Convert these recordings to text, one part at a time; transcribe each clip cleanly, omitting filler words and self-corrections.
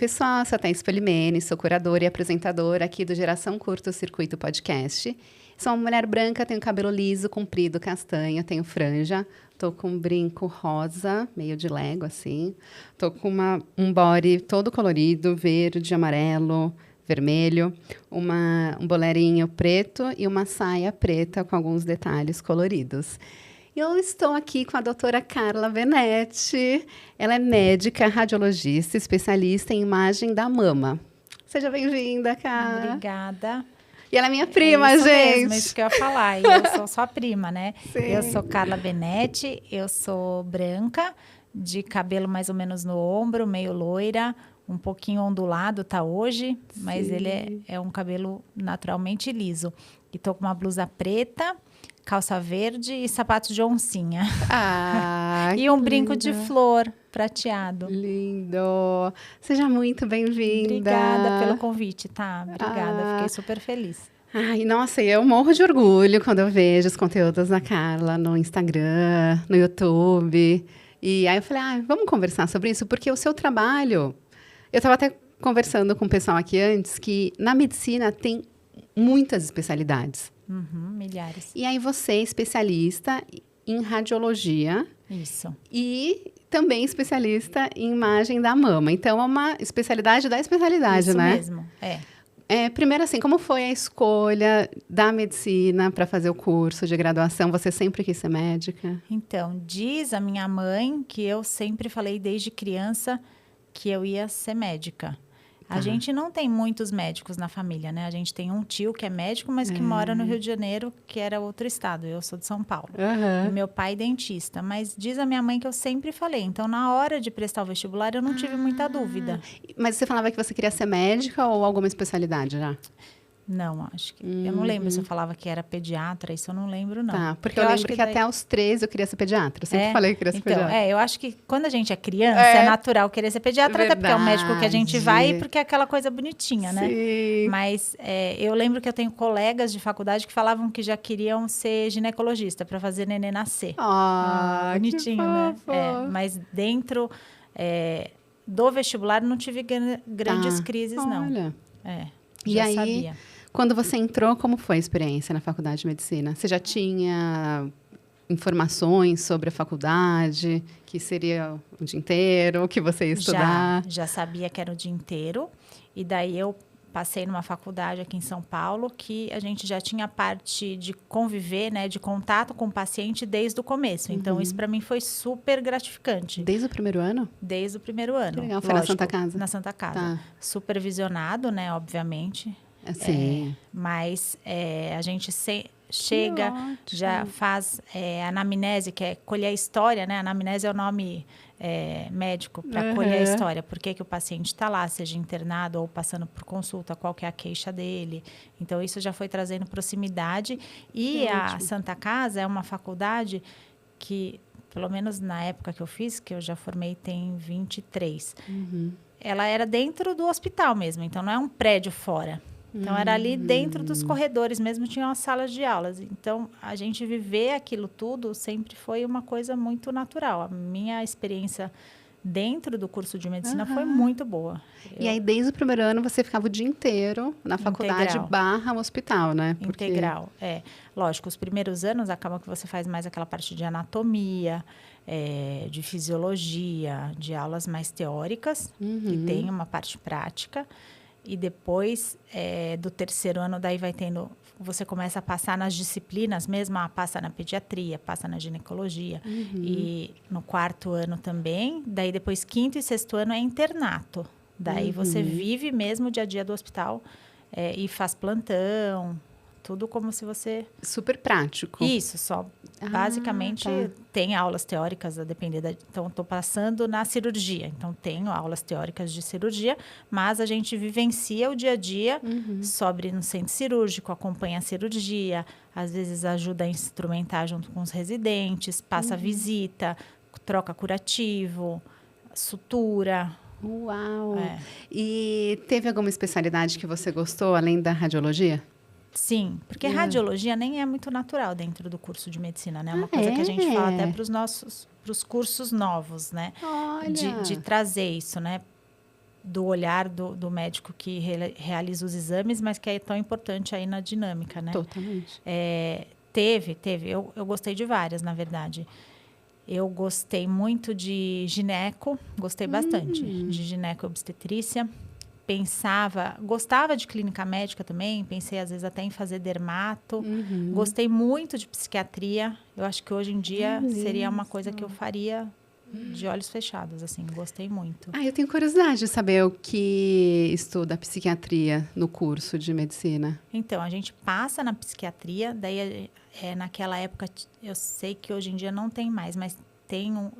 pessoal, sou a Thaís Polimene, sou curadora e apresentadora aqui do Geração Curto Circuito Podcast. Sou uma mulher branca, tenho cabelo liso, comprido, castanho, tenho franja, tô com um brinco rosa, meio de Lego, assim. Tô com um body todo colorido, verde, amarelo, vermelho, um bolerinho preto e uma saia preta com alguns detalhes coloridos. Eu estou aqui com a doutora Carla Benetti. Ela é médica, radiologista, especialista em imagem da mama. Seja bem-vinda, Carla. Obrigada. E ela é minha prima, gente. Mesmo, isso que eu ia falar. E eu sou sua prima, né? Sim. Eu sou Carla Benetti, eu sou branca, de cabelo mais ou menos no ombro, meio loira, um pouquinho ondulado, tá hoje, mas ele é um cabelo naturalmente liso. E tô com uma blusa preta, calça verde e sapatos de oncinha. E um brinco de flor prateado. Lindo! Seja muito bem-vinda. Obrigada pelo convite, tá? Obrigada, fiquei super feliz. Ai, nossa, eu morro de orgulho quando eu vejo os conteúdos da Carla no Instagram, no YouTube. E aí eu falei, vamos conversar sobre isso, porque o seu trabalho... Eu estava até conversando com o pessoal aqui antes, que na medicina tem muitas especialidades. Milhares. E aí você é especialista em radiologia. Isso. E também especialista em imagem da mama. Então, é uma especialidade da especialidade, isso né? Isso mesmo, primeiro, assim, como foi a escolha da medicina para fazer o curso de graduação? Você sempre quis ser médica? Então, diz a minha mãe que eu sempre falei desde criança que eu ia ser médica. A gente não tem muitos médicos na família, né? A gente tem um tio que é médico, mas que mora no Rio de Janeiro, que era outro estado. Eu sou de São Paulo. E meu pai é dentista. Mas diz a minha mãe que eu sempre falei. Então, na hora de prestar o vestibular, eu não tive muita dúvida. Mas você falava que você queria ser médica ou alguma especialidade já? Não, acho que... Eu não lembro se eu falava que era pediatra, isso eu não lembro, não. Tá, porque eu lembro que até aos 13 eu queria ser pediatra. Eu sempre falei que queria ser pediatra. Eu acho que quando a gente é criança, é natural querer ser pediatra, até porque é o médico que a gente vai e porque é aquela coisa bonitinha, né? Sim. Mas eu lembro que eu tenho colegas de faculdade que falavam que já queriam ser ginecologista para fazer neném nascer. Bonitinho, né? Mas dentro do vestibular não tive grandes crises, não. Olha. Já aí, sabia. Quando você entrou, como foi a experiência na faculdade de medicina? Você já tinha informações sobre a faculdade, que seria o dia inteiro, que você ia estudar? Já sabia que era o dia inteiro. E daí eu passei numa faculdade aqui em São Paulo que a gente já tinha parte de conviver, né, de contato com o paciente desde o começo. Então, isso para mim foi super gratificante. Desde o primeiro ano? Desde o primeiro ano. Que legal. Foi na Santa Casa? Na Santa Casa. Tá. Supervisionado, né, obviamente. Sim. Mas a gente chega, já faz anamnese, que é colher a história, né? Anamnese é o nome médico para colher a história. Por que o paciente está lá, seja internado ou passando por consulta, qual que é a queixa dele. Então, isso já foi trazendo proximidade. E a Santa Casa é uma faculdade que, pelo menos na época que eu fiz, que eu já formei tem 23, ela era dentro do hospital mesmo. Então, não é um prédio fora. Então, era ali dentro dos corredores mesmo, tinha umas salas de aulas. Então, a gente viver aquilo tudo sempre foi uma coisa muito natural. A minha experiência dentro do curso de medicina foi muito boa. E aí, desde o primeiro ano, você ficava o dia inteiro na faculdade / hospital, né? Integral, Lógico, os primeiros anos acabam que você faz mais aquela parte de anatomia, de fisiologia, de aulas mais teóricas, que tem uma parte prática. E depois do terceiro ano, daí vai tendo... Você começa a passar nas disciplinas mesmo, passa na pediatria, passa na ginecologia. E no quarto ano também. Daí depois, quinto e sexto ano é internato. Daí você vive mesmo o dia a dia do hospital e faz plantão... Tudo como se você... Super prático. Isso, só. Basicamente, tem aulas teóricas, a depender da... Então, estou passando na cirurgia. Então, tenho aulas teóricas de cirurgia, mas a gente vivencia o dia a dia, sobe no centro cirúrgico, acompanha a cirurgia, às vezes ajuda a instrumentar junto com os residentes, passa visita, troca curativo, sutura... Uau! E teve alguma especialidade que você gostou, além da radiologia? Sim, porque radiologia nem é muito natural dentro do curso de medicina, né? É uma coisa que a gente fala até para os cursos novos, né? Olha. De trazer isso, né? do olhar do médico que realiza os exames, mas que é tão importante aí na dinâmica, né? Totalmente. Teve. Eu gostei de várias, na verdade. Eu gostei muito de gineco, gostei bastante de gineco e obstetrícia. Gostava de clínica médica também, pensei às vezes até em fazer dermato. Gostei muito de psiquiatria. Eu acho que hoje em dia seria uma coisa que eu faria de olhos fechados, assim, gostei muito. Eu tenho curiosidade de saber o que estuda a psiquiatria no curso de medicina. Então, a gente passa na psiquiatria, daí naquela época, eu sei que hoje em dia não tem mais, mas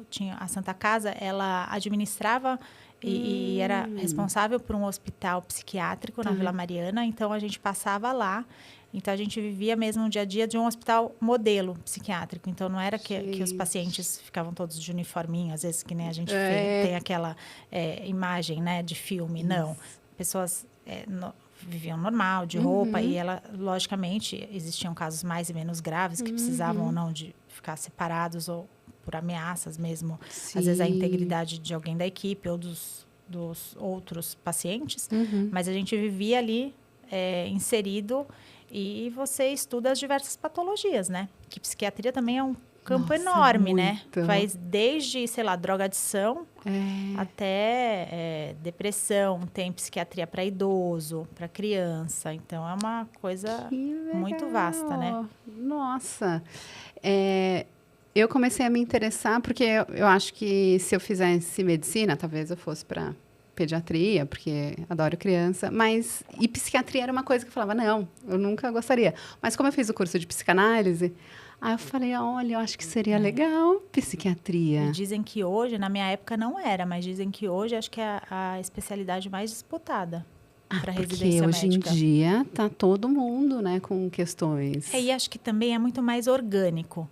tinha a Santa Casa, ela administrava e era responsável por um hospital psiquiátrico na Vila Mariana, então a gente passava lá. Então, a gente vivia mesmo um dia a dia de um hospital modelo psiquiátrico. Então, não era que os pacientes ficavam todos de uniforminho, às vezes que nem a gente tem aquela imagem, né, de filme. Isso. Não. Pessoas viviam normal, de roupa, e logicamente, existiam casos mais e menos graves que precisavam ou não de ficar separados ou por ameaças mesmo. Sim. Às vezes, a integridade de alguém da equipe ou dos outros pacientes. Mas a gente vivia ali inserido. E você estuda as diversas patologias, né? Que psiquiatria também é um campo enorme, né? Vai desde, sei lá, drogadição até depressão. Tem psiquiatria para idoso, para criança. Então, é uma coisa muito vasta, né? Nossa! Eu comecei a me interessar porque eu acho que se eu fizesse medicina, talvez eu fosse para pediatria, porque adoro criança, e psiquiatria era uma coisa que eu falava, não, eu nunca gostaria. Mas como eu fiz o curso de psicanálise, aí eu falei, olha, eu acho que seria legal psiquiatria. E dizem que hoje, na minha época não era, mas dizem que hoje acho que é a especialidade mais disputada para residência médica. Porque hoje em dia tá todo mundo, né, com questões. E acho que também é muito mais orgânico.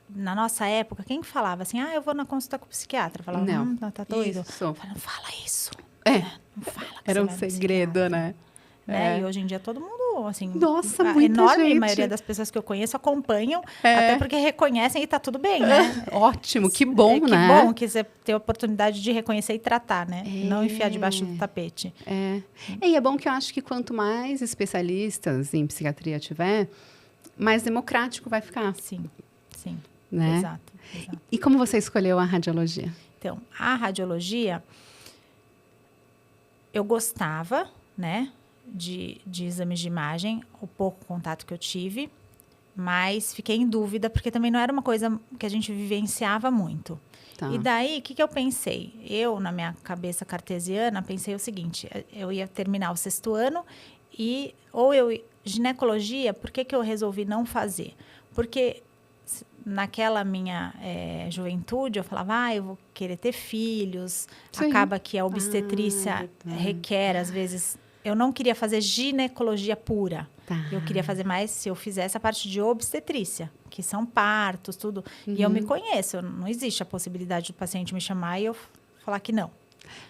Na nossa época, quem falava assim, eu vou na consulta com o psiquiatra? Falava, não, tá doido. Falava, não fala isso. Não fala que era um segredo, né? E hoje em dia todo mundo, assim... Nossa, a muita enorme gente. Maioria das pessoas que eu conheço acompanham, até porque reconhecem e tá tudo bem, né? Ótimo, que bom, né? Que bom que você tem a oportunidade de reconhecer e tratar, né? Não enfiar debaixo do tapete. E é bom que eu acho que quanto mais especialistas em psiquiatria tiver, mais democrático vai ficar. Sim. Né? Exato. E como você escolheu a radiologia? Então, a radiologia, eu gostava, né, de exames de imagem, o pouco contato que eu tive, mas fiquei em dúvida, porque também não era uma coisa que a gente vivenciava muito. Tá. E daí, o que eu pensei? Eu, na minha cabeça cartesiana, pensei o seguinte, eu ia terminar o 6º ano ginecologia, por que eu resolvi não fazer? Porque naquela minha juventude, eu falava, eu vou querer ter filhos. Sim. Acaba que a obstetrícia requer, às vezes... Eu não queria fazer ginecologia pura. Tá. Eu queria fazer mais, se eu fizesse a parte de obstetrícia, que são partos, tudo. E eu me conheço, não existe a possibilidade do paciente me chamar e eu falar que não.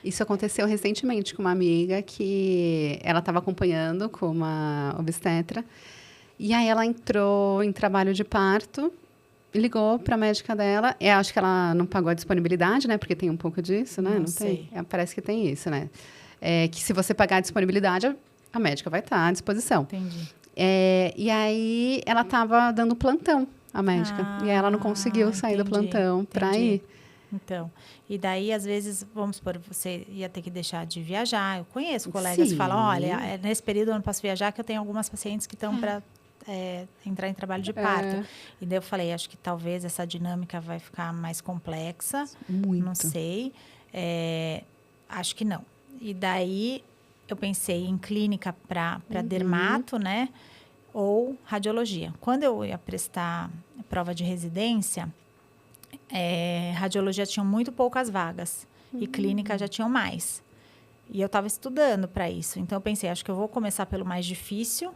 Isso aconteceu recentemente com uma amiga que ela estava acompanhando com uma obstetra. E aí ela entrou em trabalho de parto, ligou para a médica dela. Eu acho que ela não pagou a disponibilidade, né? Porque tem um pouco disso, né? Não sei. Tem? Parece que tem isso, né? Que se você pagar a disponibilidade, a médica vai estar à disposição. Entendi. E aí ela estava dando plantão, a médica. E ela não conseguiu sair do plantão para ir. Então, e daí, às vezes, vamos supor, você ia ter que deixar de viajar. Eu conheço colegas que falam, olha, nesse período eu não posso viajar, que eu tenho algumas pacientes que estão para entrar em trabalho de parto. E daí eu falei, acho que talvez essa dinâmica vai ficar mais complexa. Muito. Não sei. Acho que não. E daí, eu pensei em clínica para dermato, né? Ou radiologia. Quando eu ia prestar prova de residência... radiologia tinha muito poucas vagas e clínica já tinham mais. E eu estava estudando para isso. Então, eu pensei, acho que eu vou começar pelo mais difícil,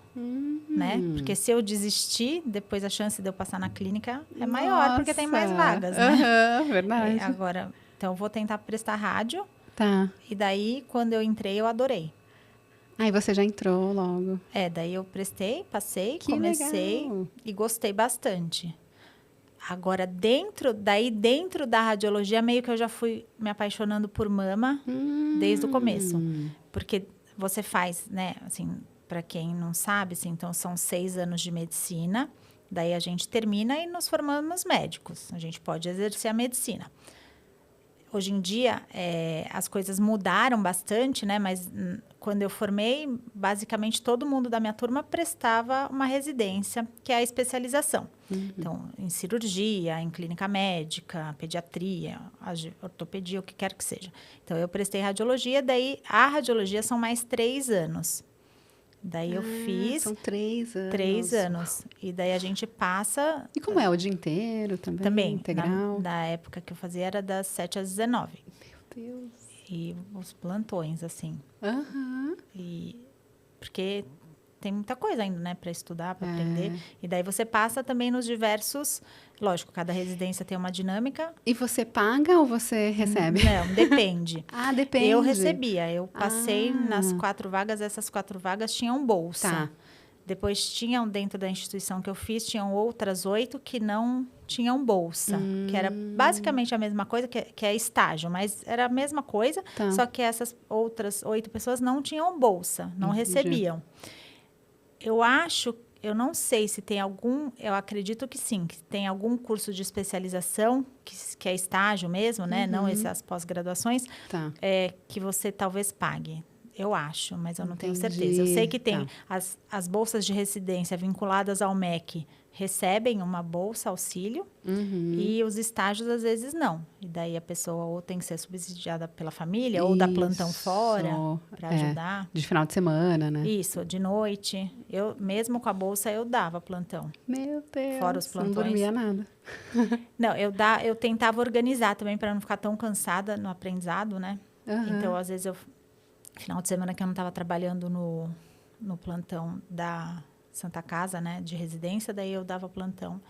né? Porque se eu desistir, depois a chance de eu passar na clínica é maior, porque tem mais vagas, né? Verdade. Agora, então, eu vou tentar prestar rádio. Tá. E daí, quando eu entrei, eu adorei. Aí você já entrou logo. Daí eu prestei, passei, comecei legal. E gostei bastante. Agora, dentro da radiologia, meio que eu já fui me apaixonando por mama desde o começo. Porque você faz, né, assim, para quem não sabe, assim, então são 6 anos de medicina, daí a gente termina e nos formamos médicos. A gente pode exercer a medicina. Hoje em dia, as coisas mudaram bastante, né? Mas quando eu formei, basicamente todo mundo da minha turma prestava uma residência, que é a especialização. Então, em cirurgia, em clínica médica, pediatria, ortopedia, o que quer que seja. Então, eu prestei radiologia, daí a radiologia são mais 3 anos. Daí eu fiz... São 3 anos. 3 anos. E daí a gente passa... E como é? O dia inteiro também? Também. Integral? Na época que eu fazia era das 7 às 19. Meu Deus. E os plantões, assim. Porque tem muita coisa ainda, né? Para estudar, para aprender. E daí você passa também nos diversos... Lógico, cada residência tem uma dinâmica. E você paga ou você recebe? Não, depende. Depende. Eu recebia. Eu passei nas 4 vagas. Essas 4 vagas tinham bolsa. Tá. Depois tinham, dentro da instituição que eu fiz, tinham outras 8 que não tinham bolsa. Que era basicamente a mesma coisa, que é estágio. Mas era a mesma coisa, só que essas outras 8 pessoas não tinham bolsa. Não recebiam. Eu não sei se tem algum... Eu acredito que sim, que tem algum curso de especialização, que é estágio mesmo, né? Não essas pós-graduações, que você talvez pague. Eu acho, mas eu não tenho certeza. Eu sei que tem as bolsas de residência vinculadas ao MEC recebem uma bolsa auxílio e os estágios às vezes não. E daí a pessoa ou tem que ser subsidiada pela família ou dá plantão fora para ajudar. De final de semana, né? Isso, de noite. Eu mesmo com a bolsa eu dava plantão. Meu Deus. Fora os plantões. Não dormia nada. Não, eu tentava organizar também para não ficar tão cansada no aprendizado, né? Então às vezes final de semana que eu não estava trabalhando no plantão da Santa Casa, né, de residência, daí eu dava plantão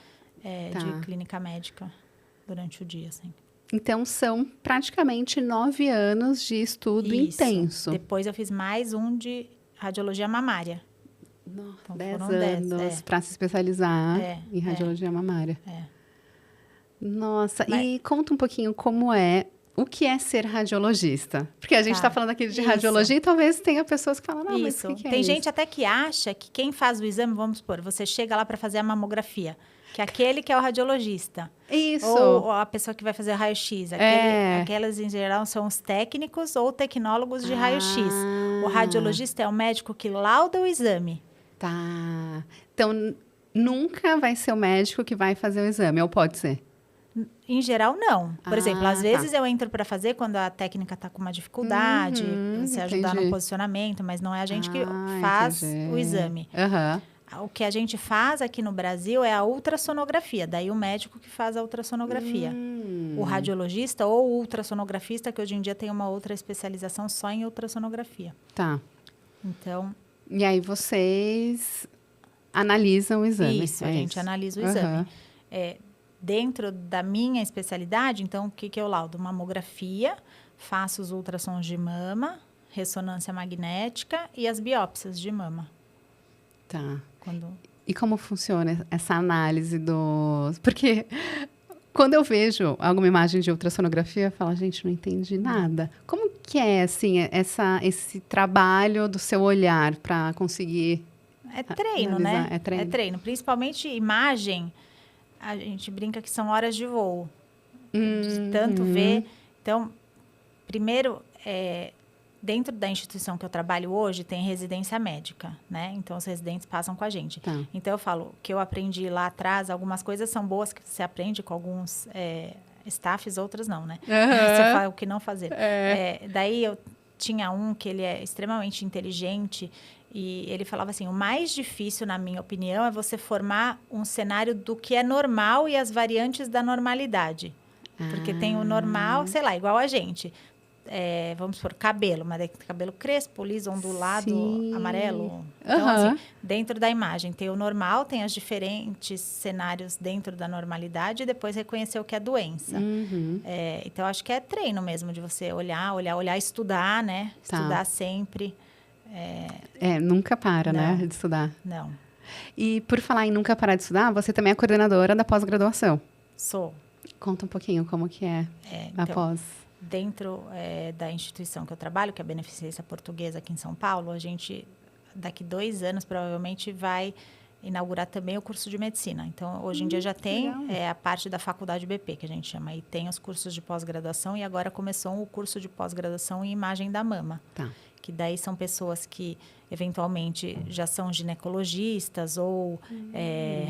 de clínica médica durante o dia, assim. Então, são praticamente 9 anos de estudo intenso. Depois eu fiz mais um de radiologia mamária. Então, 10 anos para se especializar em radiologia mamária. Nossa, e conta um pouquinho o que é ser radiologista? Porque a gente está falando aqui de radiologia e talvez tenha pessoas que falam, não, mas o que é Tem isso? gente até que acha que quem faz o exame, vamos supor, você chega lá para fazer a mamografia, que é aquele que é o radiologista. Isso. Ou a pessoa que vai fazer raio-x. Aquelas, em geral, são os técnicos ou tecnólogos de raio-x. O radiologista é o médico que lauda o exame. Tá. Então, nunca vai ser o médico que vai fazer o exame, ou pode ser? Em geral, não. Por exemplo, às vezes eu entro para fazer quando a técnica está com uma dificuldade, você ajudar no posicionamento, mas não é a gente que faz o exame. O que a gente faz aqui no Brasil é a ultrassonografia, daí o médico que faz a ultrassonografia. O radiologista ou o ultrassonografista, que hoje em dia tem uma outra especialização só em ultrassonografia. Tá. Então... E aí vocês analisam o exame. Isso, a gente analisa o exame. Dentro da minha especialidade, então, o que eu laudo? Mamografia, faço os ultrassons de mama, ressonância magnética e as biópsias de mama. Tá. E como funciona essa análise dos... Porque quando eu vejo alguma imagem de ultrassonografia, eu falo, gente, não entendi nada. Como que é, assim, esse trabalho do seu olhar para conseguir... É treino, analisar, né? É treino. Principalmente imagem... A gente brinca que são horas de voo. De tanto ver. Então, primeiro, dentro da instituição que eu trabalho hoje, tem residência médica, né? Então, os residentes passam com a gente. Tá. Então, eu falo que eu aprendi lá atrás, algumas coisas são boas que você aprende com alguns staffs, outras não, né? Você fala o que não fazer. Daí, eu tinha um que ele é extremamente inteligente. E ele falava assim, o mais difícil, na minha opinião, é você formar um cenário do que é normal e as variantes da normalidade. Porque tem o normal, sei lá, igual a gente. Vamos supor, cabelo, mas cabelo crespo, liso, ondulado, amarelo. Então, assim, dentro da imagem, tem o normal, tem os diferentes cenários dentro da normalidade e depois reconhecer o que é doença. Então, acho que é treino mesmo, de você olhar, estudar, né? Tá. Estudar sempre. Nunca para, né, de estudar. Não. E por falar em nunca parar de estudar, você também é coordenadora da pós-graduação. Sou. Conta um pouquinho como que é Então, após. dentro da instituição que eu trabalho, que é a Beneficência Portuguesa aqui em São Paulo, a gente, daqui 2 anos, provavelmente vai inaugurar também o curso de medicina. Então, hoje em dia já tem a parte da faculdade BP, que a gente chama, e tem os cursos de pós-graduação, e agora começou o curso de pós-graduação em imagem da mama. Tá. Que daí são pessoas que, eventualmente, já são ginecologistas ou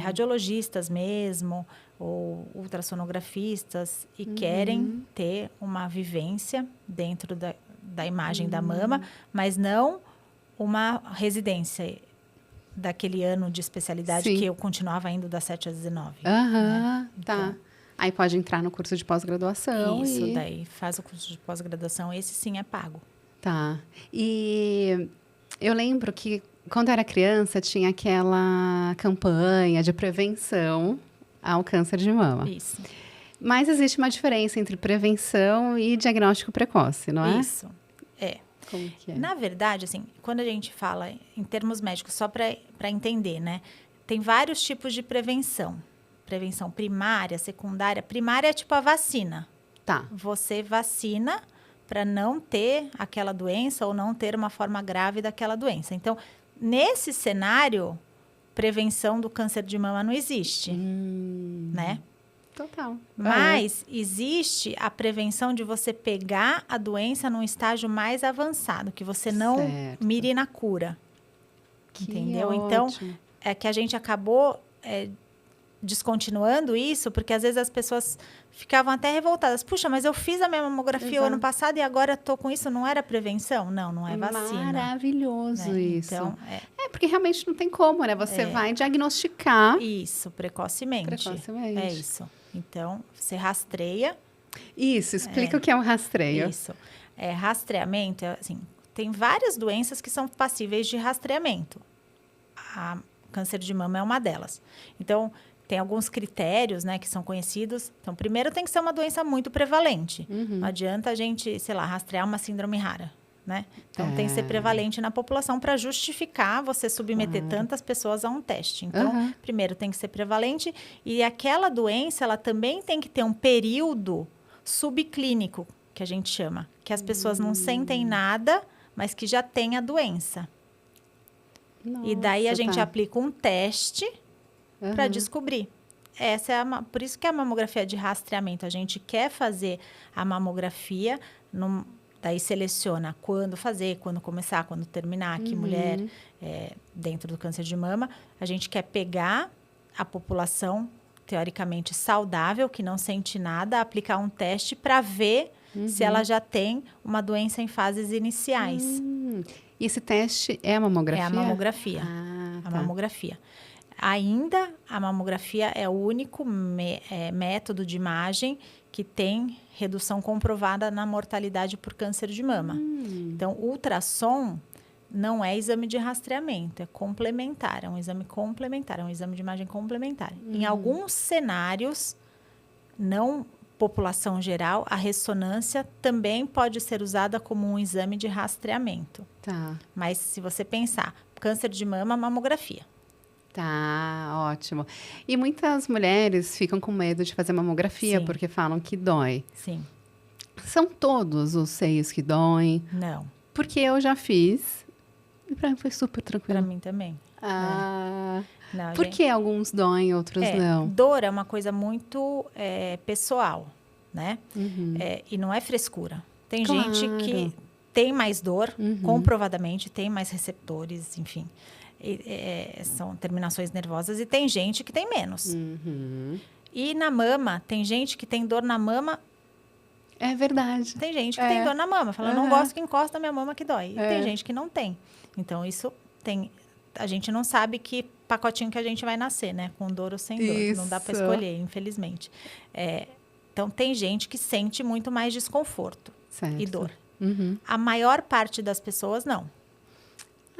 radiologistas mesmo, ou ultrassonografistas, e querem ter uma vivência dentro da imagem da mama, mas não uma residência daquele ano de especialidade que eu continuava indo das 7 às 19. Aham, né? tá. Então, Aí pode entrar no curso de pós-graduação. isso, daí faz o curso de pós-graduação, esse sim é pago. Tá. E eu lembro que, quando eu era criança, tinha aquela campanha de prevenção ao câncer de mama. Isso. Mas existe uma diferença entre prevenção e diagnóstico precoce, não é? Isso, Como que é? Na verdade, assim, quando a gente fala em termos médicos, só para entender, né? Tem vários tipos de prevenção. Prevenção primária, secundária. Primária é tipo a vacina. Tá. Você vacina para não ter aquela doença ou não ter uma forma grave daquela doença. Então, nesse cenário, prevenção do câncer de mama não existe, né? Total. Mas existe a prevenção de você pegar a doença num estágio mais avançado, que você não mire na cura. Entendeu? Ótimo. Então, é que a gente acabou descontinuando isso, porque às vezes as pessoas ficavam até revoltadas. Puxa, mas eu fiz a minha mamografia o ano passado e agora estou com isso. Não era prevenção? Não, não é vacina. Maravilhoso isso. Então, porque realmente não tem como, né? Você vai diagnosticar. Isso, precocemente. Precocemente. É isso. Então, você rastreia. Isso, explica o que é o rastreio. Isso. Rastreamento, assim, tem várias doenças que são passíveis de rastreamento. A câncer de mama é uma delas. Então, tem alguns critérios, né, que são conhecidos. Então, primeiro tem que ser uma doença muito prevalente. Não adianta a gente, sei lá, rastrear uma síndrome rara, né? Então, tem que ser prevalente na população para justificar você submeter tantas pessoas a um teste. Então, primeiro tem que ser prevalente e aquela doença, ela também tem que ter um período subclínico, que a gente chama, que as pessoas não sentem nada, mas que já tem a doença. Nossa, e daí a gente aplica um teste para descobrir. Essa é por isso que a mamografia é de rastreamento. A gente quer fazer a mamografia, daí seleciona quando fazer, quando começar, quando terminar, que mulher dentro do câncer de mama. A gente quer pegar a população teoricamente saudável, que não sente nada, aplicar um teste para ver se ela já tem uma doença em fases iniciais. E esse teste é a mamografia? É a mamografia. A mamografia. Ainda, a mamografia é o único método de imagem que tem redução comprovada na mortalidade por câncer de mama. Então, o ultrassom não é exame de rastreamento, é complementar, é um exame complementar, é um exame de imagem complementar. Em alguns cenários, não população geral, a ressonância também pode ser usada como um exame de rastreamento. Tá. Mas se você pensar, câncer de mama, mamografia. Tá, ótimo. E muitas mulheres ficam com medo de fazer mamografia porque falam que dói. Sim. São todos os seios que doem? Não. Porque eu já fiz e pra mim foi super tranquilo. Pra mim também. Não, por que alguns doem, outros não? Dor é uma coisa muito pessoal, né? E não é frescura. Tem gente que tem mais dor, comprovadamente, tem mais receptores, enfim. São terminações nervosas. E tem gente que tem menos. E na mama, tem gente que tem dor na mama. É verdade. Tem gente que tem dor na mama. Fala, não gosto que encosta na minha mama que dói. E tem gente que não tem. Então, isso tem... A gente não sabe que pacotinho que a gente vai nascer, né? Com dor ou sem dor. Não dá para escolher, infelizmente. Então, tem gente que sente muito mais desconforto e dor. A maior parte das pessoas, não.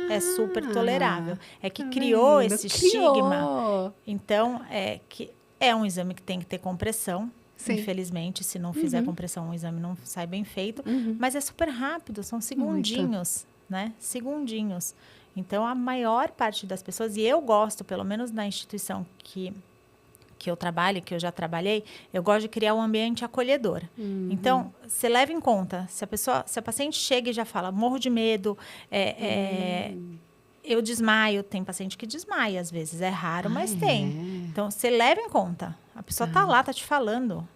É super tolerável. É que criou esse estigma. Então, que é um exame que tem que ter compressão. Sim. Infelizmente, se não fizer compressão, o exame não sai bem feito. Mas é super rápido, são segundinhos, né? Segundinhos. Então, a maior parte das pessoas, e eu gosto, pelo menos na instituição que que eu trabalho, que eu já trabalhei, eu gosto de criar um ambiente acolhedor. Então, você leva em conta, se a paciente chega e já fala, morro de medo, eu desmaio, tem paciente que desmaia às vezes, é raro, mas tem. Então, você leva em conta. A pessoa tá lá, tá te falando,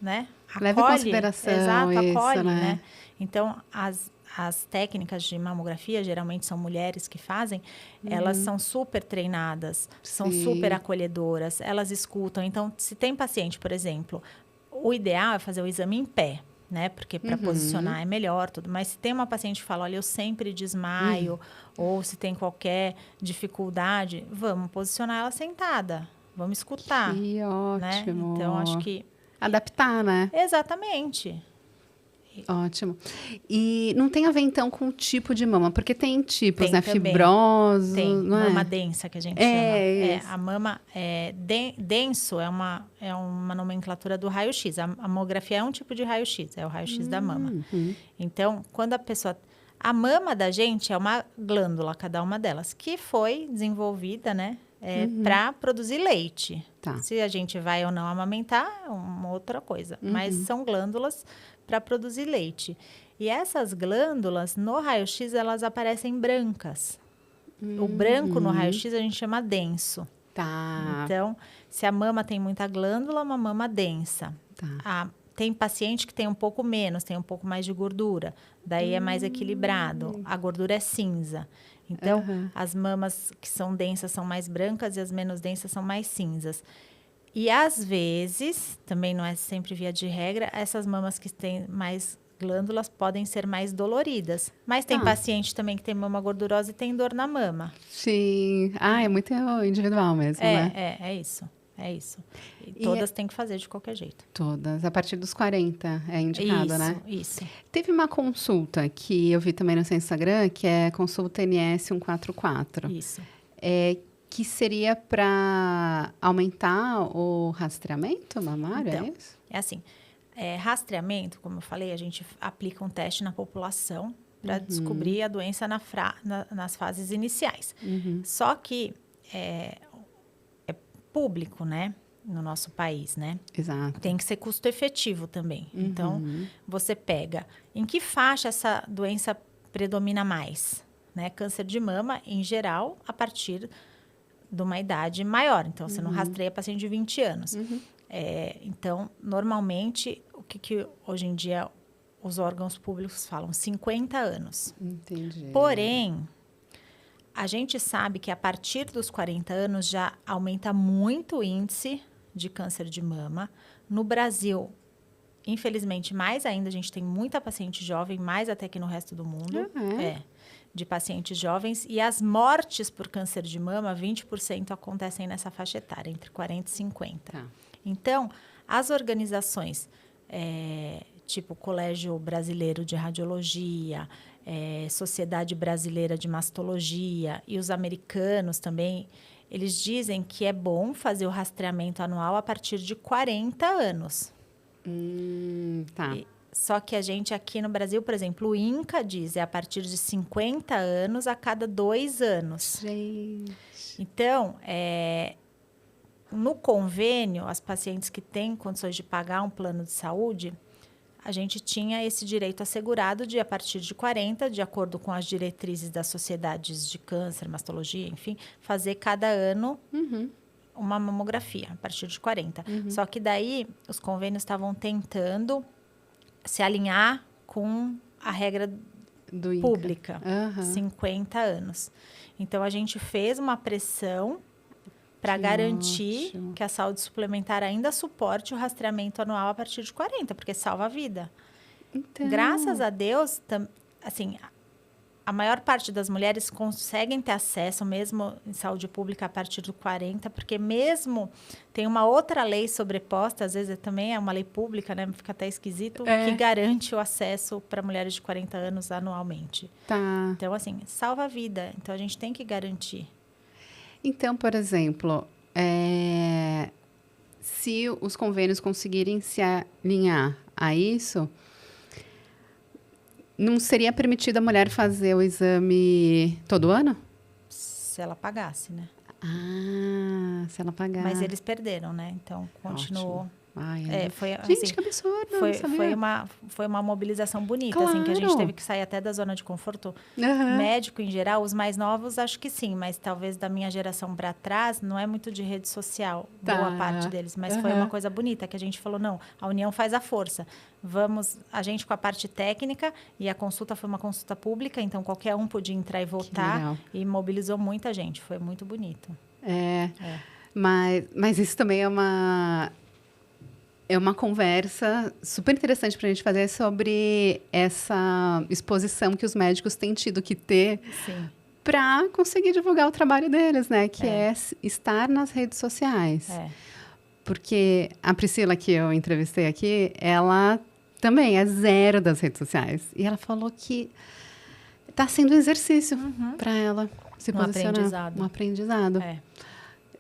né? Acolhe, leva em consideração exato, isso, acolhe, né? Então, as técnicas de mamografia, geralmente são mulheres que fazem, elas são super treinadas, são super acolhedoras, elas escutam. Então, se tem paciente, por exemplo, o ideal é fazer o exame em pé, né? Porque para posicionar é melhor, tudo. Mas se tem uma paciente que fala, olha, eu sempre desmaio, ou se tem qualquer dificuldade, vamos posicionar ela sentada, vamos escutar. Que ótimo. Né? Então, acho que... adaptar, né? Exatamente. Ótimo. E não tem a ver, então, com o tipo de mama? Porque tem tipos, Tem né? também. Fibroso, Tem, não mama é? densa, que a gente É, chama. A mama denso é uma nomenclatura do raio-x. A mamografia é um tipo de raio-x, é o raio-x da mama. Então, quando a pessoa... A mama da gente é uma glândula, cada uma delas, que foi desenvolvida, né? Para produzir leite. Tá. Se a gente vai ou não amamentar, é uma outra coisa. Mas são glândulas para produzir leite. E essas glândulas, no raio-x, elas aparecem brancas. O branco no raio-x a gente chama denso. Tá. Então, se a mama tem muita glândula, é uma mama densa. Tá. Tem paciente que tem um pouco menos, tem um pouco mais de gordura. Daí é mais equilibrado. A gordura é cinza. Então, as mamas que são densas são mais brancas e as menos densas são mais cinzas. E, às vezes, também não é sempre via de regra, essas mamas que têm mais glândulas podem ser mais doloridas. Mas tem paciente também que tem mama gordurosa e tem dor na mama. Sim. É muito individual mesmo, né? É isso. É isso. E todas têm que fazer de qualquer jeito. Todas. A partir dos 40 é indicado, né? Isso. Teve uma consulta que eu vi também no seu Instagram, que é consulta NS 144. Isso. Que seria para aumentar o rastreamento mamário, Então, é isso? é assim, rastreamento, como eu falei, a gente aplica um teste na população para descobrir a doença nas fases iniciais. Só que é público, né? No nosso país, né? Exato. Tem que ser custo efetivo também. Então, você pega em que faixa essa doença predomina mais, né? Câncer de mama, em geral, a partir de uma idade maior. Então, você não rastreia paciente de 20 anos. Então, normalmente, o que hoje em dia os órgãos públicos falam? 50 anos. Entendi. Porém, a gente sabe que a partir dos 40 anos já aumenta muito o índice de câncer de mama. No Brasil, infelizmente, mais ainda, a gente tem muita paciente jovem, mais até que no resto do mundo. De pacientes jovens. E as mortes por câncer de mama, 20% acontecem nessa faixa etária, entre 40 e 50. Tá. Então, as organizações, tipo Colégio Brasileiro de Radiologia, Sociedade Brasileira de Mastologia e os americanos também, eles dizem que é bom fazer o rastreamento anual a partir de 40 anos. Tá. Só que a gente aqui no Brasil, por exemplo, o INCA diz a partir de 50 anos a cada 2 anos. Gente. Então, no convênio, as pacientes que têm condições de pagar um plano de saúde, a gente tinha esse direito assegurado de, a partir de 40, de acordo com as diretrizes das sociedades de câncer, mastologia, enfim, fazer cada ano uma mamografia, a partir de 40. Só que daí, os convênios estavam tentando se alinhar com a regra Do pública, 50 anos. Então, a gente fez uma pressão para garantir que a saúde suplementar ainda suporte o rastreamento anual a partir de 40, porque salva a vida. Então... Graças a Deus, assim, a maior parte das mulheres conseguem ter acesso, mesmo em saúde pública, a partir do 40, porque mesmo tem uma outra lei sobreposta, às vezes também é uma lei pública, né? Fica até esquisito, que garante o acesso para mulheres de 40 anos anualmente. Tá. Então, assim, salva a vida. Então, a gente tem que garantir. Então, por exemplo, se os convênios conseguirem se alinhar a isso, não seria permitido a mulher fazer o exame todo ano? Se ela pagasse, né? Se ela pagar. Mas eles perderam, né? Então, continuou. Ai, foi, gente, assim, que absurdo. Foi uma mobilização bonita, Claro. assim, que a gente teve que sair até da zona de conforto. Médico, em geral, os mais novos, acho que sim, mas talvez da minha geração para trás, não é muito de rede social, boa parte deles, mas foi uma coisa bonita, que a gente falou, não, a união faz a força. Vamos, a gente com a parte técnica, e a consulta foi uma consulta pública, então qualquer um podia entrar e votar, e mobilizou muita gente, foi muito bonito. Mas isso também é uma conversa super interessante para a gente fazer sobre essa exposição que os médicos têm tido que ter para conseguir divulgar o trabalho deles, né? Que é estar nas redes sociais. Porque a Priscila, que eu entrevistei aqui, ela também é zero das redes sociais. E ela falou que está sendo um exercício para ela se posicionar. Um aprendizado.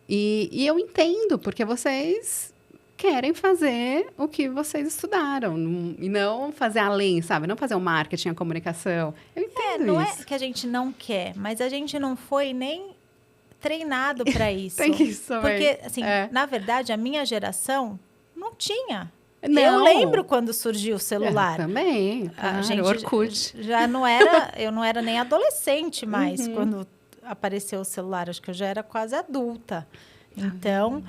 E eu entendo, porque vocês querem fazer o que vocês estudaram e não fazer além, sabe? Não fazer o marketing, a comunicação. Eu entendo não isso. É que a gente não quer, mas a gente não foi nem treinado para isso. Tem isso também. Porque, assim, na verdade, a minha geração não tinha. Não. Eu lembro quando surgiu o celular. Também, claro, a gente Orkut. Eu não era nem adolescente mais quando apareceu o celular. Acho que eu já era quase adulta. Então,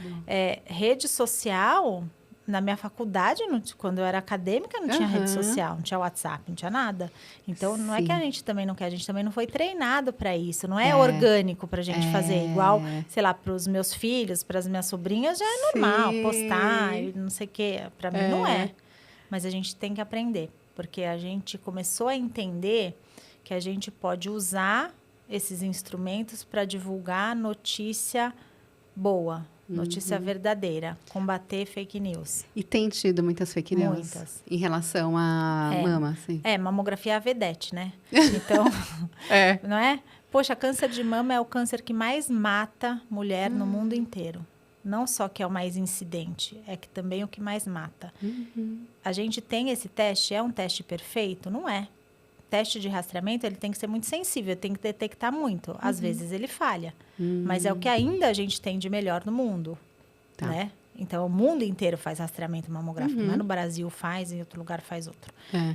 rede social, na minha faculdade, quando eu era acadêmica, não tinha rede social, não tinha WhatsApp, não tinha nada. Então, não é que a gente também não quer, a gente também não foi treinado para isso. Não é orgânico para a gente fazer. Igual, sei lá, para os meus filhos, para as minhas sobrinhas, já é normal postar e não sei o quê. Para mim, não é. Mas a gente tem que aprender. Porque a gente começou a entender que a gente pode usar esses instrumentos para divulgar notícia boa, notícia verdadeira, combater fake news. E tem tido muitas fake news? Muitas. Em relação à mama, assim? Mamografia é a vedete, né? Então, não é? Poxa, câncer de mama é o câncer que mais mata mulher no mundo inteiro. Não só que é o mais incidente, é que também é o que mais mata. A gente tem esse teste, é um teste perfeito? Não é. Teste de rastreamento, ele tem que ser muito sensível, tem que detectar muito. Às vezes ele falha, mas é o que ainda a gente tem de melhor no mundo, né? Então, o mundo inteiro faz rastreamento mamográfico, não é no Brasil faz, em outro lugar faz outro.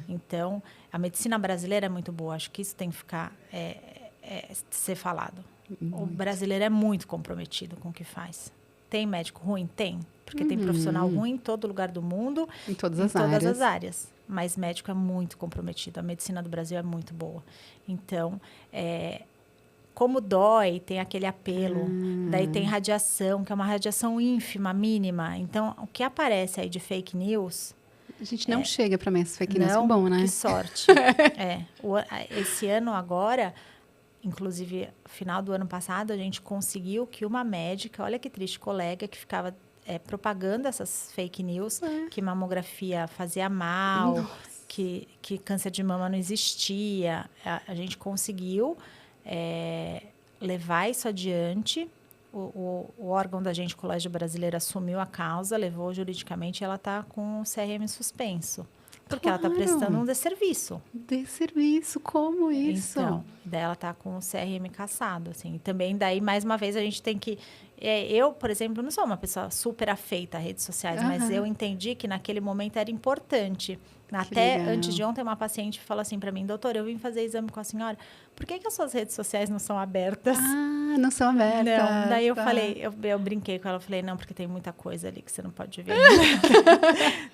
Então, a medicina brasileira é muito boa, acho que isso tem que ficar, ser falado. O brasileiro é muito comprometido com o que faz. Tem médico ruim? Tem, porque tem profissional ruim em todo lugar do mundo, em todas as áreas. Mas médico é muito comprometido. A medicina do Brasil é muito boa. Então, como dói, tem aquele apelo. Daí tem radiação, que é uma radiação ínfima, mínima. Então, o que aparece aí de fake news... A gente não chega para mim essa fake news, que bom, né? Que sorte. Esse ano agora, inclusive, final do ano passado, a gente conseguiu que uma médica, olha que triste, colega, que ficava... propagando essas fake news, que mamografia fazia mal, que câncer de mama não existia. A gente conseguiu levar isso adiante. O órgão da gente, o Colégio Brasileiro, assumiu a causa, levou juridicamente, e ela está com o CRM suspenso. Porque ela está prestando um desserviço. Desserviço? Como isso? Então, daí ela está com o CRM cassado, assim. E também, daí, mais uma vez, a gente tem que... eu, por exemplo, não sou uma pessoa super afeita a redes sociais, mas eu entendi que naquele momento era importante. Até antes de ontem, uma paciente falou assim para mim, doutora, eu vim fazer exame com a senhora, por que as suas redes sociais não são abertas? Não são abertas. Não, daí eu falei, eu brinquei com ela, falei, não, porque tem muita coisa ali que você não pode ver.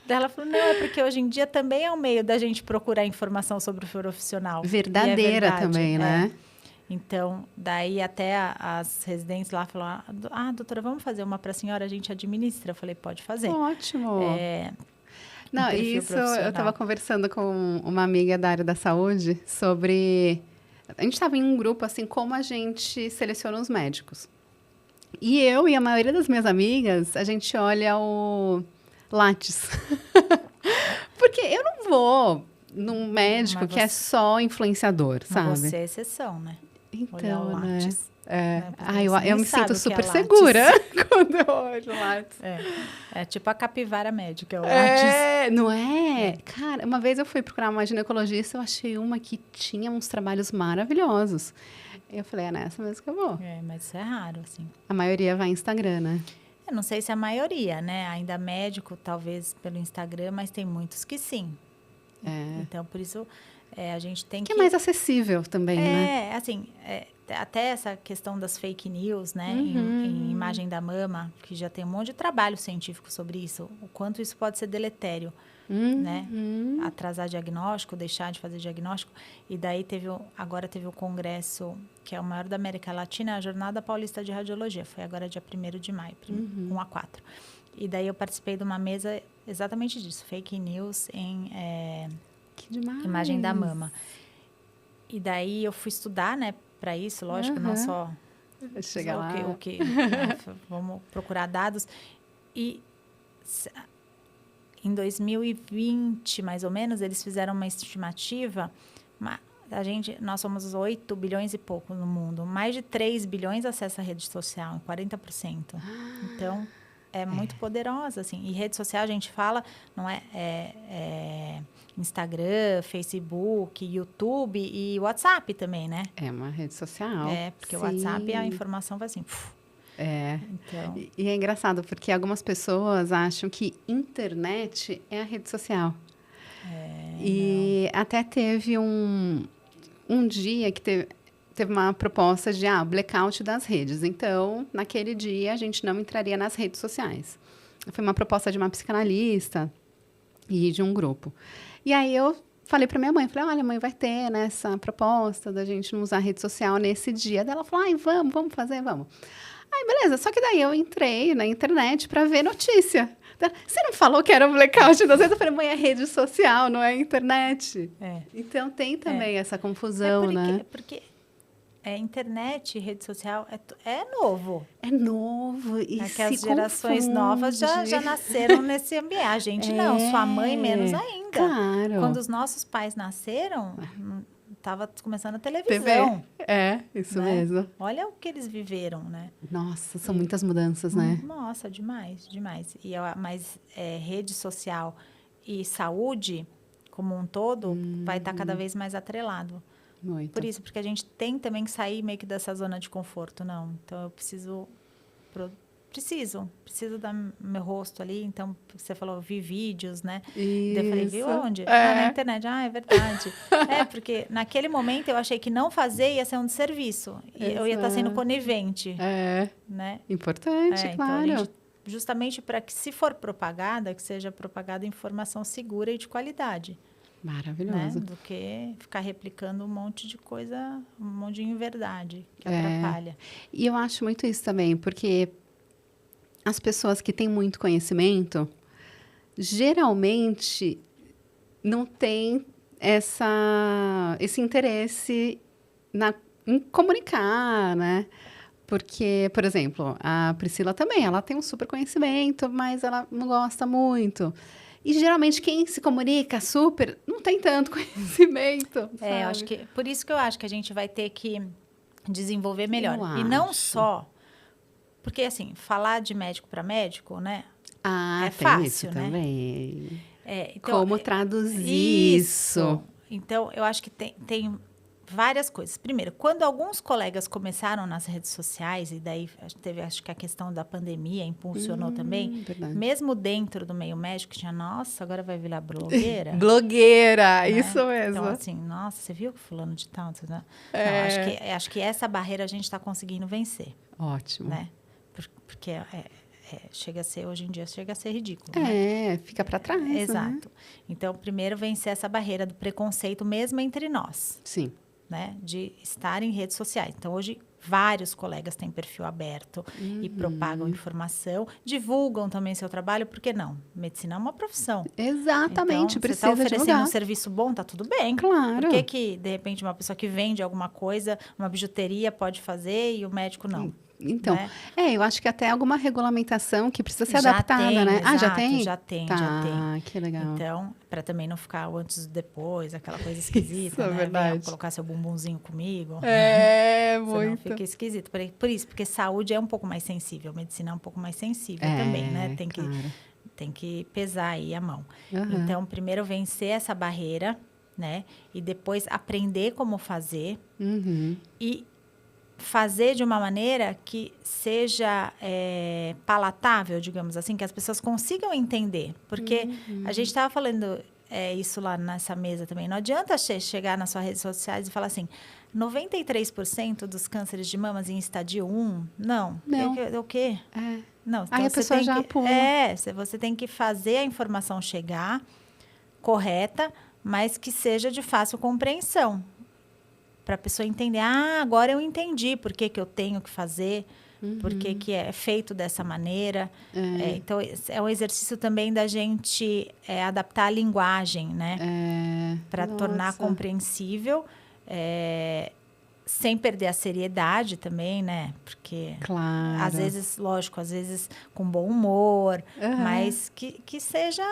Daí ela falou, não, é porque hoje em dia também é um meio da gente procurar informação sobre o profissional. Verdadeira também, né? Então, daí até as residentes lá falaram, doutora, vamos fazer uma para a senhora, a gente administra. Eu falei, pode fazer. Ótimo. Não, isso eu estava conversando com uma amiga da área da saúde sobre... A gente estava em um grupo, assim, como a gente seleciona os médicos. E eu e a maioria das minhas amigas, a gente olha o Lattes. Porque eu não vou num médico que é só influenciador, sabe? Mas você é exceção, né? Então, né? Né? Eu me sinto super segura quando eu olho o Lattes. É tipo a capivara médica, o Lattes. Não é? Cara, uma vez eu fui procurar uma ginecologista, eu achei uma que tinha uns trabalhos maravilhosos. Eu falei, é nessa mesmo que eu vou. Mas isso é raro, assim. A maioria vai em Instagram, né? Eu não sei se a maioria, né? Ainda médico, talvez pelo Instagram, mas tem muitos que sim. Então, por isso, a gente tem que... é mais acessível também, né? Assim, até essa questão das fake news, né? Em imagem da mama, que já tem um monte de trabalho científico sobre isso. O quanto isso pode ser deletério, né? Atrasar diagnóstico, deixar de fazer diagnóstico. E daí agora teve o congresso, que é o maior da América Latina, a Jornada Paulista de Radiologia. Foi agora dia 1º de maio, 1 a 4. E daí eu participei de uma mesa exatamente disso, fake news em que demais. Imagem da mama. E daí eu fui estudar, né, para isso, lógico, não só chegar lá. Né, vamos procurar dados. E em 2020, mais ou menos, eles fizeram uma estimativa. Nós somos 8 bilhões e pouco no mundo. Mais de 3 bilhões acessam a rede social, 40%. Então, é muito poderosa, assim. E rede social, a gente fala, não é Instagram, Facebook, YouTube e WhatsApp também, né? É uma rede social. Porque o WhatsApp, a informação vai assim... Então... E é engraçado, porque algumas pessoas acham que internet é a rede social. E até teve um dia que teve uma proposta de blackout das redes. Então, naquele dia, a gente não entraria nas redes sociais. Foi uma proposta de uma psicanalista e de um grupo. E aí eu falei para minha mãe, olha, mãe, vai ter essa proposta da gente não usar rede social nesse dia. Daí ela falou, vamos fazer, vamos. Aí, beleza, só que daí eu entrei na internet para ver notícia. Você não falou que era um blackout das redes? Eu falei, mãe, é rede social, não é internet. Então, tem também essa confusão, né? Porque internet, rede social, é novo. É novo e que as gerações novas já nasceram nesse ambiente. A gente não, sua mãe menos ainda. Claro. Quando os nossos pais nasceram... Estava começando a televisão. TV. Isso mesmo. Olha o que eles viveram, né? Nossa, são muitas mudanças, né? Nossa, demais. Mas rede social e saúde, como um todo, vai estar cada vez mais atrelado. Muito. Por isso, porque a gente tem também que sair meio que dessa zona de conforto, não. Então, eu preciso dar meu rosto ali. Então, você falou, vi vídeos, né? Daí eu falei, viu onde? Na internet. É verdade. Porque naquele momento eu achei que não fazer ia ser um desserviço. E eu ia estar sendo conivente. Né? Importante, claro. Então, justamente para que, se for propagada, que seja propagada informação segura e de qualidade. Maravilhoso. Né? Do que ficar replicando um monte de coisa, um monte de inverdade que atrapalha. E eu acho muito isso também, porque as pessoas que têm muito conhecimento, geralmente não têm esse interesse em comunicar, né? Porque, por exemplo, a Priscila também, ela tem um super conhecimento, mas ela não gosta muito. E, geralmente, quem se comunica super não tem tanto conhecimento, sabe? Eu acho que, por isso que eu acho que a gente vai ter que desenvolver melhor. E não só... Porque, assim, falar de médico para médico, né? É fácil, isso né? Também. Então, como traduzir isso? Então, eu acho que tem várias coisas. Primeiro, quando alguns colegas começaram nas redes sociais, e daí teve, acho que a questão da pandemia impulsionou também, verdade. Mesmo dentro do meio médico, tinha, nossa, agora vai virar blogueira. Blogueira, né? Isso mesmo. Então, assim, nossa, você viu que fulano de tal? Não, acho que essa barreira a gente está conseguindo vencer. Ótimo. Né? Porque hoje em dia chega a ser ridículo. Fica para trás. Exato. Né? Então, primeiro vencer essa barreira do preconceito mesmo entre nós. Sim. Né? De estar em redes sociais. Então, hoje, vários colegas têm perfil aberto e propagam informação, divulgam também seu trabalho, por que não? Medicina é uma profissão. Exatamente, então, precisa você está oferecendo divulgar. Um serviço bom, tá tudo bem. Claro. Por que, de repente, uma pessoa que vende alguma coisa, uma bijuteria pode fazer e o médico não? Então, né? eu acho que até alguma regulamentação que precisa ser Já adaptada, tem, né? exato, Já tem? já tem, Tá, já tem. que legal. Então, para também não ficar o antes e depois, aquela coisa Isso, esquisita, é né? verdade. Venha colocar seu bumbumzinho comigo. Senão Muito. fica esquisito. Por isso, porque saúde é um pouco mais sensível, medicina é um pouco mais sensível também, né? Claro. Tem que pesar aí a mão. Uhum. Então, primeiro vencer essa barreira, né? E depois aprender como fazer Uhum. e fazer de uma maneira que seja palatável, digamos assim, que as pessoas consigam entender. Porque a gente estava falando isso lá nessa mesa também. Não adianta chegar nas suas redes sociais e falar assim, 93% dos cânceres de mamas em estádio 1, não. O quê? Não, então Aí a pessoa já pula. Você tem que fazer a informação chegar correta, mas que seja de fácil compreensão. Para a pessoa entender, agora eu entendi por que eu tenho que fazer, por que é feito dessa maneira. Então, é um exercício também da gente adaptar a linguagem, né? Para tornar compreensível, sem perder a seriedade também, né? Porque, claro. às vezes, lógico, às vezes com bom humor, mas que seja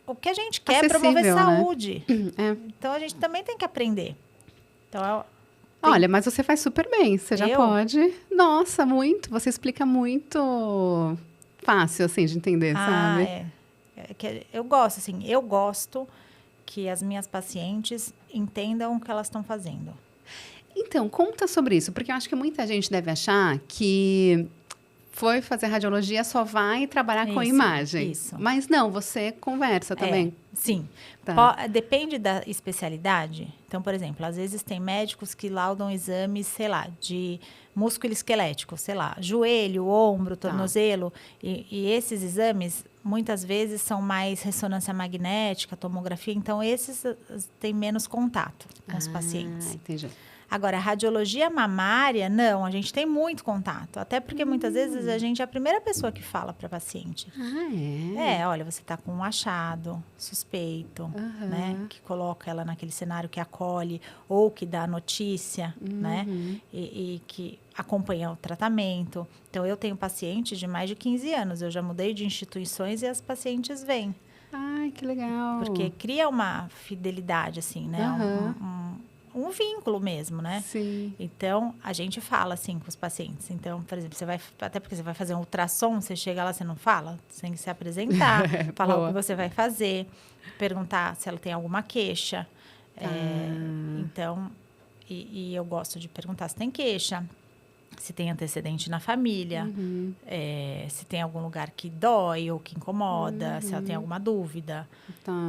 o que a gente quer, promover saúde. Né? Então, a gente também tem que aprender. Então, olha, mas você faz super bem. Você já pode. Nossa, muito. Você explica muito fácil, assim, de entender, sabe? Eu gosto, assim, eu gosto que as minhas pacientes entendam o que elas estão fazendo. Então, conta sobre isso, porque eu acho que muita gente deve achar que foi fazer radiologia, só vai trabalhar com imagem. Isso. Mas não, você conversa também. Sim. Tá. Depende da especialidade. Então, por exemplo, às vezes tem médicos que laudam exames, sei lá, de músculo esquelético, sei lá, joelho, ombro, tornozelo. E esses exames, muitas vezes, são mais ressonância magnética, tomografia. Então, esses têm menos contato com os pacientes. Entendi. Agora, radiologia mamária, não, a gente tem muito contato. Até porque, muitas vezes, a gente é a primeira pessoa que fala para a paciente. Olha, você está com um achado suspeito, né? Que coloca ela naquele cenário que acolhe ou que dá notícia, né? E que acompanha o tratamento. Então, eu tenho pacientes de mais de 15 anos. Eu já mudei de instituições e as pacientes vêm. Ai, que legal. Porque cria uma fidelidade, assim, né? Um vínculo mesmo, né? Sim. Então, a gente fala, assim, com os pacientes. Então, por exemplo, até porque você vai fazer um ultrassom, você chega lá, você não fala, você tem que se apresentar, falar o que você vai fazer, perguntar se ela tem alguma queixa. Então, e eu gosto de perguntar se tem queixa, se tem antecedente na família, se tem algum lugar que dói ou que incomoda, se ela tem alguma dúvida.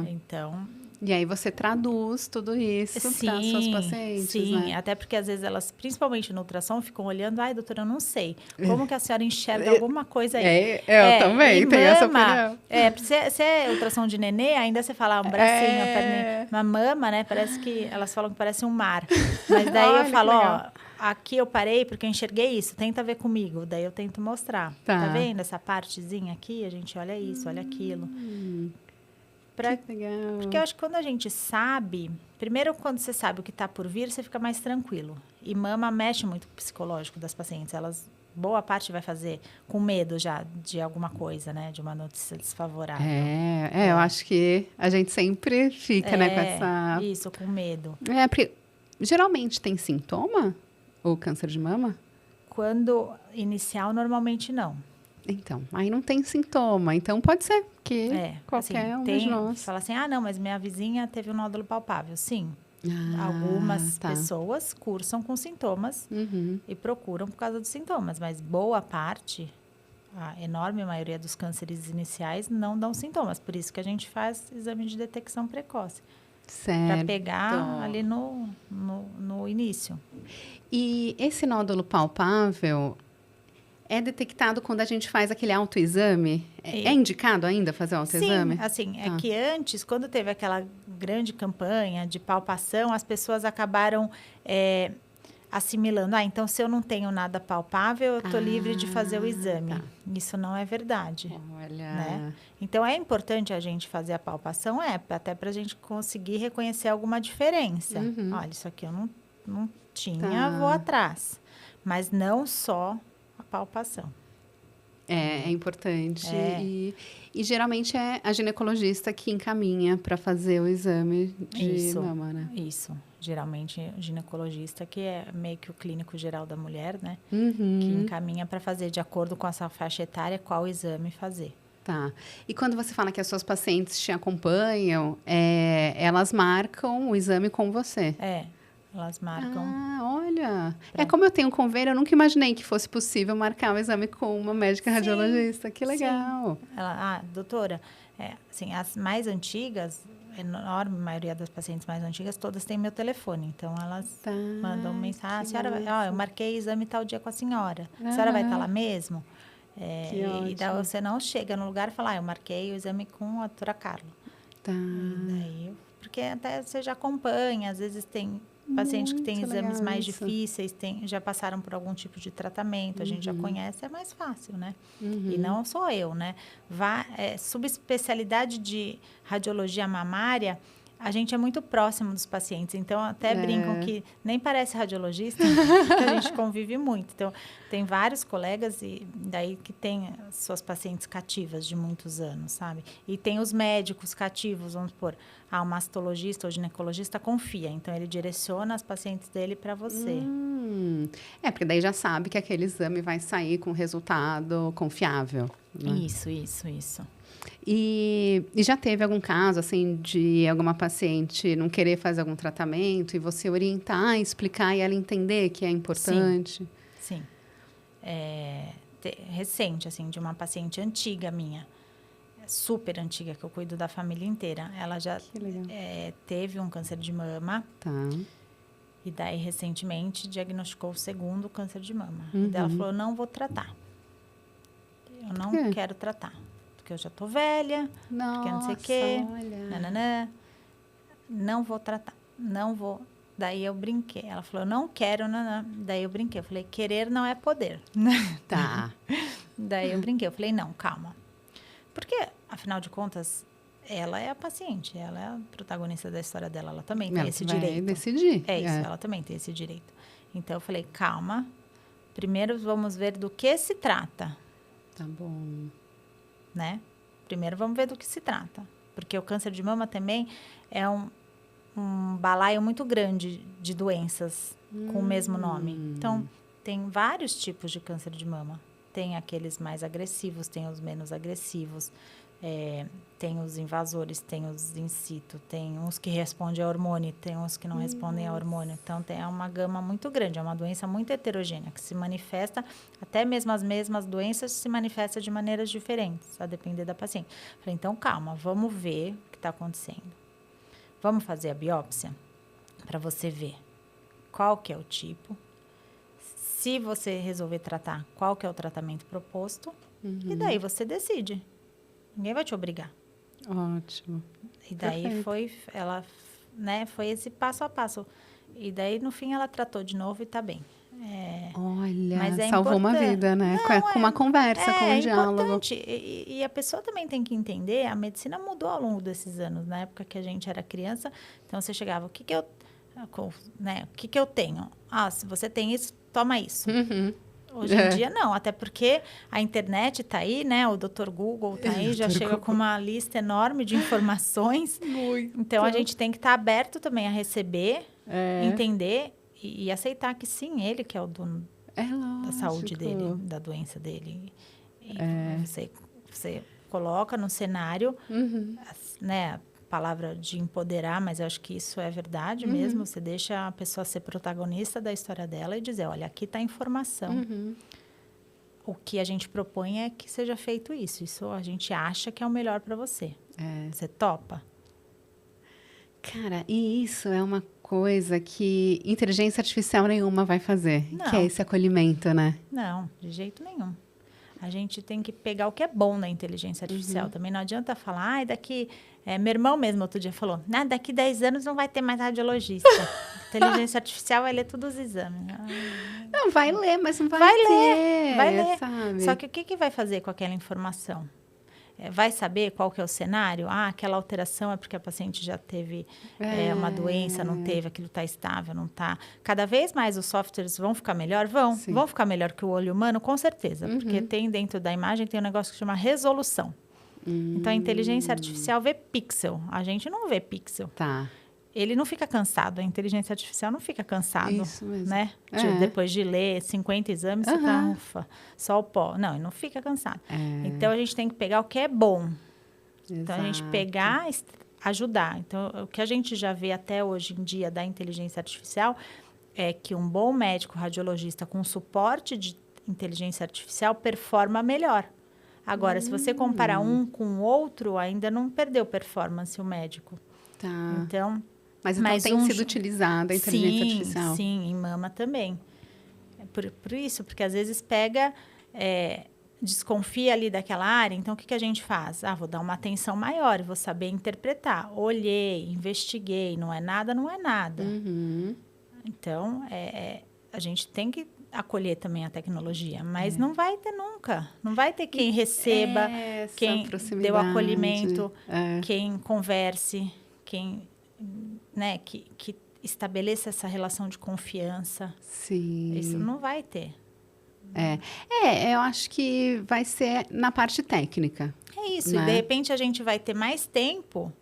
Então... E aí você traduz tudo isso para as suas pacientes, né? Até porque às vezes elas, principalmente no ultrassom, ficam olhando, doutora, eu não sei. Como que a senhora enxerga alguma coisa aí? Eu também tenho essa opinião. Se é ultrassom de nenê, ainda você fala um bracinho, a perna, uma mama, né? Parece que, elas falam que parece um mar. Mas daí eu falo, aqui eu parei porque eu enxerguei isso, tenta ver comigo. Daí eu tento mostrar. Tá vendo essa partezinha aqui? A gente olha isso, olha aquilo. Que legal. Porque eu acho que quando a gente sabe... Primeiro, quando você sabe o que está por vir, você fica mais tranquilo. E mama mexe muito com o psicológico das pacientes. Boa parte vai fazer com medo já de alguma coisa, né? De uma notícia desfavorável. Eu acho que a gente sempre fica, né, com essa... Isso, com medo. Porque geralmente tem sintoma o câncer de mama? Quando inicial, normalmente não. Então, aí não tem sintoma. Então, pode ser que qualquer assim, de nós. Fala assim, não, mas minha vizinha teve um nódulo palpável. Sim. Algumas pessoas cursam com sintomas e procuram por causa dos sintomas. Mas boa parte, a enorme maioria dos cânceres iniciais não dão sintomas. Por isso que a gente faz exame de detecção precoce. Certo. Para pegar ali no início. E esse nódulo palpável... É detectado quando a gente faz aquele autoexame? É indicado ainda fazer o autoexame? Sim, assim, é que antes, quando teve aquela grande campanha de palpação, as pessoas acabaram assimilando. Então, se eu não tenho nada palpável, eu estou livre de fazer o exame. Isso não é verdade. Olha... Né? Então, é importante a gente fazer a palpação, até para a gente conseguir reconhecer alguma diferença. Olha, isso aqui eu não tinha, vou atrás. mas não só a palpação. É importante. E geralmente é a ginecologista que encaminha para fazer o exame de mama, né? Isso. Geralmente, o ginecologista, que é meio que o clínico geral da mulher, né? Uhum. Que encaminha para fazer, de acordo com a sua faixa etária, qual exame fazer. Tá. E quando você fala que as suas pacientes te acompanham, elas marcam o exame com você? Elas marcam. Olha. Como eu tenho convênio, eu nunca imaginei que fosse possível marcar o exame com uma médica radiologista. Que legal. Ela, doutora, assim, as mais antigas, a enorme maioria das pacientes mais antigas, todas têm meu telefone. Então, elas mandam mensagem. A senhora, eu marquei exame tal dia com a senhora. A senhora vai estar lá mesmo? E daí você não chega no lugar e fala, eu marquei o exame com a doutora Carla. Tá. Daí, porque até você já acompanha, às vezes tem pacientes que têm exames mais difíceis, já passaram por algum tipo de tratamento, a gente já conhece, é mais fácil, né? E não sou eu, né? Subespecialidade de radiologia mamária, a gente é muito próximo dos pacientes, então até brincam que nem parece radiologista, que a gente convive muito. Então, tem vários colegas e daí que tem suas pacientes cativas de muitos anos, sabe? E tem os médicos cativos, vamos supor, o mastologista ou ginecologista confia, então ele direciona as pacientes dele para você. Porque daí já sabe que aquele exame vai sair com resultado confiável. Né? Isso. E já teve algum caso, assim, de alguma paciente não querer fazer algum tratamento e você orientar, explicar e ela entender que é importante? Sim. Recente, assim, de uma paciente antiga minha, super antiga, que eu cuido da família inteira. Ela já teve um câncer de mama. Tá. E daí, recentemente, diagnosticou o segundo câncer de mama. E daí ela falou, não vou tratar. Eu não quero tratar. Porque eu já tô velha, porque não sei o quê. Nananã. Não vou tratar. Não vou. Daí eu brinquei. Ela falou, não quero, nanã. Daí eu brinquei. Eu falei, querer não é poder. Tá. Daí eu brinquei. Eu falei, não, calma. Porque, afinal de contas, ela é a paciente. Ela é a protagonista da história dela. Ela também tem esse direito. Ela vai decidir. Ela também tem esse direito. Então, eu falei, calma. Primeiro, vamos ver do que se trata. Tá bom. Né? Primeiro vamos ver do que se trata. Porque o câncer de mama também é um balaio muito grande de doenças com o mesmo nome. Então, tem vários tipos de câncer de mama. Tem aqueles mais agressivos, tem os menos agressivos, tem os invasores, tem os in situ, tem uns que respondem a hormônio, tem uns que não respondem a hormônio. Então, tem uma gama muito grande, é uma doença muito heterogênea, que se manifesta, até mesmo as mesmas doenças se manifestam de maneiras diferentes, a depender da paciente. Falei, então, calma, vamos ver o que está acontecendo. Vamos fazer a biópsia para você ver qual que é o tipo, se você resolver tratar, qual que é o tratamento proposto, e daí você decide. Ninguém vai te obrigar. Ótimo. E daí foi esse passo a passo. E daí, no fim, ela tratou de novo e tá bem. Olha, mas salvou uma vida, né? Com uma conversa, com um diálogo. Importante. E a pessoa também tem que entender, a medicina mudou ao longo desses anos. Na época que a gente era criança, então você chegava, o que eu tenho? Se você tem isso, toma isso. Hoje em dia, não. Até porque a internet está aí, né? O Dr. Google está aí, já chega com uma lista enorme de informações. Muito. Então, a gente tem que estar aberto também a receber, entender e aceitar que sim, ele que é o dono da saúde dele, da doença dele. E você coloca no cenário, né? A palavra de empoderar, mas eu acho que isso é verdade mesmo. Você deixa a pessoa ser protagonista da história dela e dizer, olha, aqui está a informação. O que a gente propõe é que seja feito isso. Isso a gente acha que é o melhor para você. Você topa? Cara, e isso é uma coisa que inteligência artificial nenhuma vai fazer. Não. Que é esse acolhimento, né? Não, de jeito nenhum. A gente tem que pegar o que é bom na inteligência artificial. Também não adianta falar, daqui... meu irmão mesmo outro dia falou, daqui 10 anos não vai ter mais radiologista. Inteligência artificial vai ler todos os exames. Não, vai ler, mas não vai ter. Vai ler. Sabe? Só que o que vai fazer com aquela informação? vai saber qual que é o cenário? Aquela alteração é porque a paciente já teve uma doença, não teve, aquilo está estável, não está. Cada vez mais os softwares vão ficar melhor? Vão ficar melhor que o olho humano, com certeza. Porque tem dentro da imagem, tem um negócio que chama resolução. Então, a inteligência artificial vê pixel. A gente não vê pixel. Tá. Ele não fica cansado. A inteligência artificial não fica cansado. Isso mesmo. Né? Depois de ler 50 exames, você tá, ufa, só o pó. Não, ele não fica cansado. Então, a gente tem que pegar o que é bom. Então, a gente pegar, ajudar. Então, o que a gente já vê até hoje em dia da inteligência artificial é que um bom médico radiologista com suporte de inteligência artificial performa melhor. Agora, se você comparar um com o outro, ainda não perdeu performance o médico. Tá. Então... Mas então tem sido utilizada a inteligência artificial? Sim, em mama também. Por isso, porque às vezes pega, desconfia ali daquela área, então o que a gente faz? Vou dar uma atenção maior, vou saber interpretar. Olhei, investiguei, não é nada, não é nada. Então, a gente tem que acolher também a tecnologia, mas não vai ter nunca. Não vai ter quem receba, quem dê o acolhimento, quem converse, quem... Né, que estabeleça essa relação de confiança. Sim. Isso não vai ter. Eu acho que vai ser na parte técnica. É isso. Né? E, de repente, a gente vai ter mais tempo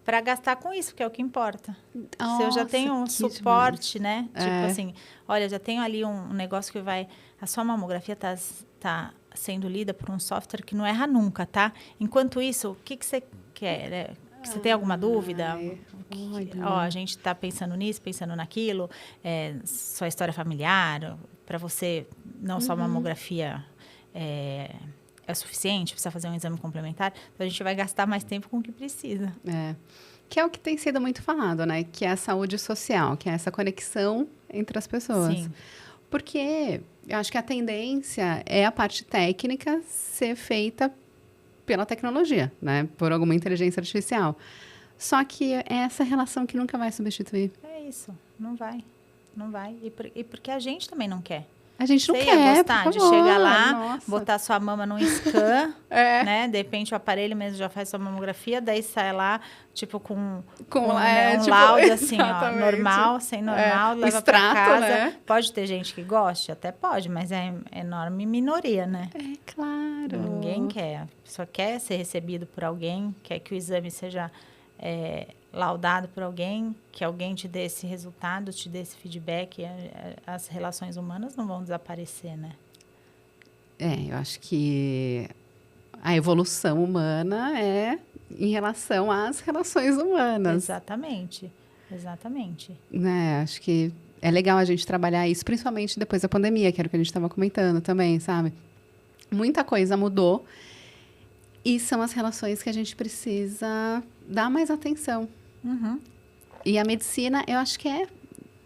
para gastar com isso, que é o que importa. Se eu já tenho um suporte, né? Tipo assim, olha, já tenho ali um negócio que vai... A sua mamografia tá sendo lida por um software que não erra nunca, tá? Enquanto isso, o que você quer, né? Você tem alguma dúvida? A gente está pensando nisso, pensando naquilo. Sua história familiar, para você, não só mamografia é suficiente, precisa fazer um exame complementar. Então, a gente vai gastar mais tempo com o que precisa. Que é o que tem sido muito falado, né? Que é a saúde social, que é essa conexão entre as pessoas. Sim. Porque eu acho que a tendência é a parte técnica ser feita pela tecnologia, né? Por alguma inteligência artificial. Só que é essa relação que nunca vai substituir. É isso, não vai. Não vai. E porque a gente também não quer. A gente não Você quer, ia gostar de chegar lá, nossa, botar sua mama num scan, né? De repente o aparelho mesmo já faz sua mamografia, daí sai lá, tipo, com um tipo, laudo, assim, ó, normal, sem normal, leva extrato, pra casa. né? Pode ter gente que goste? Até pode, mas é enorme minoria, né? Claro. Ninguém quer. Só quer ser recebido por alguém, quer que o exame seja laudado por alguém, que alguém te dê esse resultado, te dê esse feedback. As relações humanas não vão desaparecer, né? Eu acho que a evolução humana é em relação às relações humanas. Exatamente. Né? Acho que é legal a gente trabalhar isso, principalmente depois da pandemia, que era o que a gente estava comentando também, sabe? Muita coisa mudou e são as relações que a gente precisa dar mais atenção. E a medicina, eu acho que é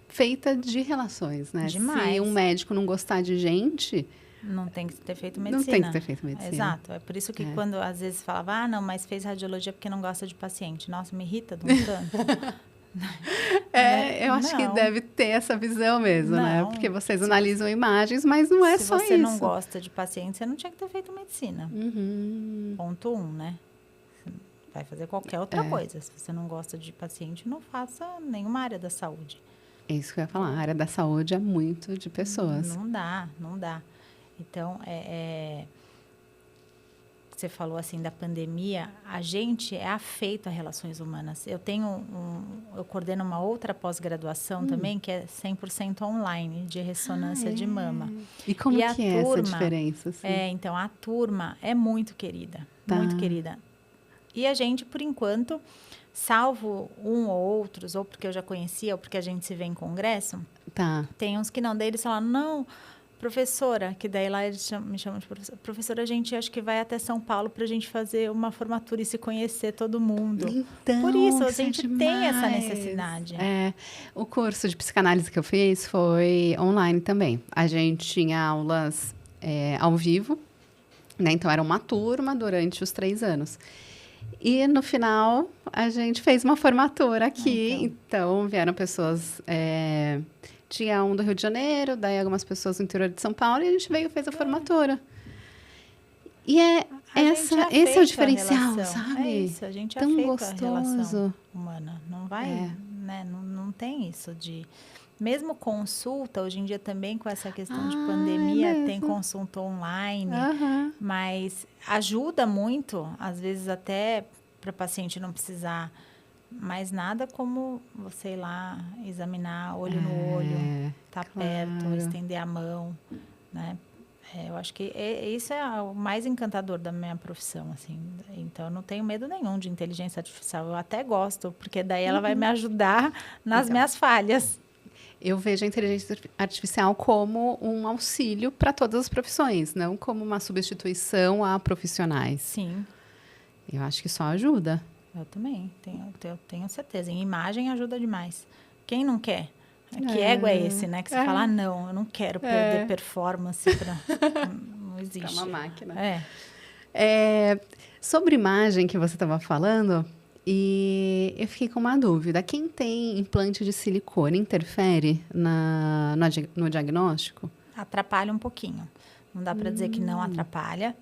feita de relações, né? Demais. Se um médico não gostar de gente... Não tem que ter feito medicina. Não tem que ter feito medicina. Exato. É por isso que quando às vezes falava, não, mas fez radiologia porque não gosta de paciente. Nossa, me irrita de um tanto. Eu acho que deve ter essa visão mesmo, né? Porque vocês analisam imagens, mas não é só isso. Se você não gosta de paciente, você não tinha que ter feito medicina. Ponto 1, né? Vai fazer qualquer outra coisa. Se você não gosta de paciente, não faça nenhuma área da saúde. É isso que eu ia falar. A área da saúde é muito de pessoas. Não dá. Então, você falou assim da pandemia, a gente é afeito a relações humanas. Eu eu coordeno uma outra pós-graduação também, que é 100% online, de ressonância de mama. E como que é essa diferença? Assim? Então, a turma é muito querida, muito querida. E a gente, por enquanto, salvo um ou outros, ou porque eu já conhecia, ou porque a gente se vê em congresso, tem uns que não. Daí eles falam, não, professora, que daí lá eles me chamam de professora. Professora, a gente acho que vai até São Paulo para a gente fazer uma formatura e se conhecer todo mundo. Então, por isso, a gente tem essa necessidade. O curso de psicanálise que eu fiz foi online também. A gente tinha aulas ao vivo, né? Então, era uma turma durante os 3 anos. E, no final, a gente fez uma formatura aqui. Então vieram pessoas... tinha um do Rio de Janeiro, daí algumas pessoas do interior de São Paulo, e a gente veio e fez a formatura. E esse é o diferencial, sabe? É isso, a gente tão afeita gostoso. a relação humana. Não vai, né? Não tem isso de... Mesmo consulta, hoje em dia também com essa questão de pandemia, tem consulta online, mas ajuda muito, às vezes até para o paciente não precisar mais nada como você ir lá examinar olho no olho, estar perto, estender a mão, né? Eu acho que isso é o mais encantador da minha profissão, assim. Então, eu não tenho medo nenhum de inteligência artificial. Eu até gosto, porque daí ela vai me ajudar nas minhas falhas. Eu vejo a inteligência artificial como um auxílio para todas as profissões, não como uma substituição a profissionais. Sim. Eu acho que só ajuda. Eu também, eu tenho certeza. Em imagem ajuda demais. Quem não quer? Que ego é esse, né? Que você fala, não, eu não quero perder performance. Não existe. É uma máquina. Sobre imagem que você estava falando, e eu fiquei com uma dúvida. Quem tem implante de silicone interfere no diagnóstico? Atrapalha um pouquinho. Não dá para dizer que não atrapalha,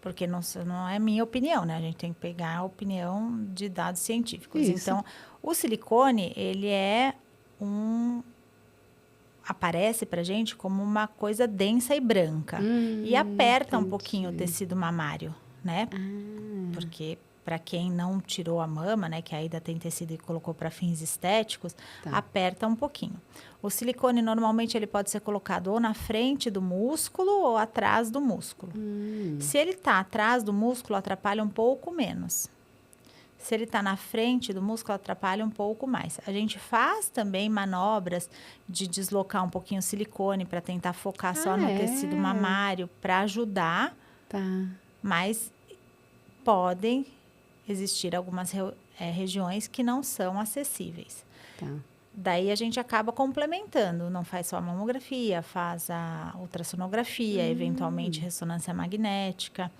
porque não é minha opinião, né? A gente tem que pegar a opinião de dados científicos. Isso. Então, o silicone, ele aparece pra gente como uma coisa densa e branca. E aperta um pouquinho o tecido mamário, né? Porque para quem não tirou a mama, né, que ainda tem tecido e colocou para fins estéticos, aperta um pouquinho. O silicone, normalmente, ele pode ser colocado ou na frente do músculo ou atrás do músculo. Se ele está atrás do músculo, atrapalha um pouco menos. Se ele está na frente do músculo, atrapalha um pouco mais. A gente faz também manobras de deslocar um pouquinho o silicone para tentar focar só no tecido mamário, para ajudar. Mas podem existir algumas regiões que não são acessíveis. Daí a gente acaba complementando. Não faz só a mamografia, faz a ultrassonografia, eventualmente ressonância magnética.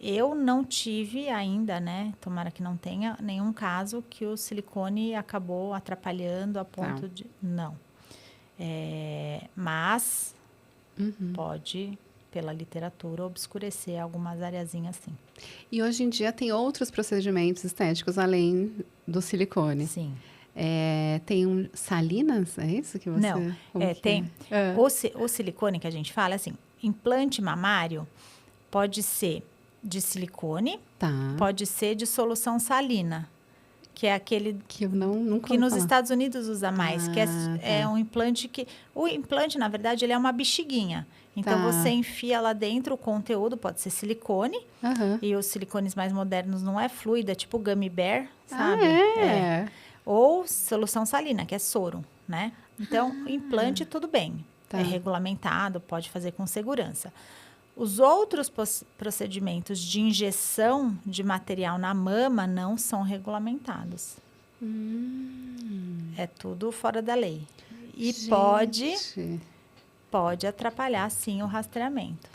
Eu não tive ainda, né? Tomara que não tenha nenhum caso que o silicone acabou atrapalhando a ponto de... Não. Mas pode, pela literatura, obscurecer algumas areazinhas assim. E hoje em dia tem outros procedimentos estéticos além do silicone. Sim. Tem salinas, é isso que você... Não, tem. O silicone que a gente fala, assim, implante mamário pode ser de silicone, pode ser de solução salina, que é aquele que eu nunca que nos Estados Unidos usa mais, que é um implante que... O implante, na verdade, ele é uma bexiguinha. Então, você enfia lá dentro o conteúdo, pode ser silicone, e os silicones mais modernos não é fluido, é tipo gummy bear, sabe? Ou solução salina, que é soro, né? Então, implante, tudo bem. É regulamentado, pode fazer com segurança. Os outros procedimentos de injeção de material na mama não são regulamentados. É tudo fora da lei. E pode atrapalhar, sim, o rastreamento.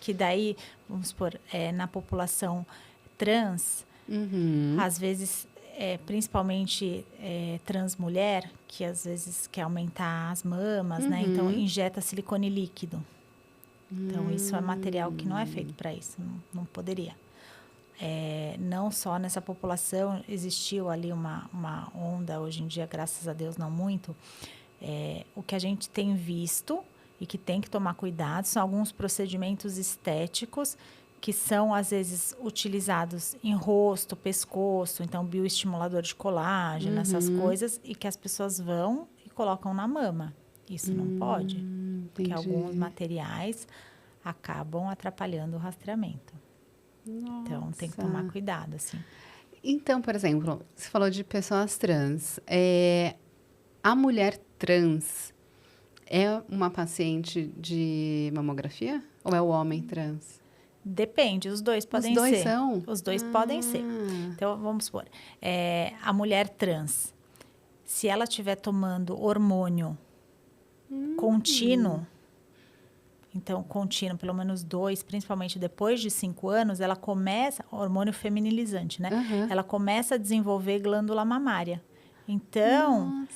Que daí, vamos supor, na população trans, às vezes, principalmente trans mulher, que às vezes quer aumentar as mamas, né? Então, injeta silicone líquido. Então, isso é material que não é feito para isso, não poderia. Não só nessa população, existiu ali uma onda, hoje em dia, graças a Deus, não muito. O que a gente tem visto e que tem que tomar cuidado são alguns procedimentos estéticos que são, às vezes, utilizados em rosto, pescoço, então, bioestimulador de colágeno, essas coisas, e que as pessoas vão e colocam na mama. Isso não pode, porque alguns materiais acabam atrapalhando o rastreamento. Então, tem que tomar cuidado, assim. Então, por exemplo, você falou de pessoas trans. A mulher trans é uma paciente de mamografia? Ou é o homem trans? Depende, os dois podem ser. Os dois são? Os dois podem ser. Então, vamos supor, a mulher trans, se ela estiver tomando hormônio contínuo, então, contínuo, pelo menos 2, principalmente depois de 5 anos, ela começa, hormônio feminilizante, né? Ela começa a desenvolver glândula mamária. Então,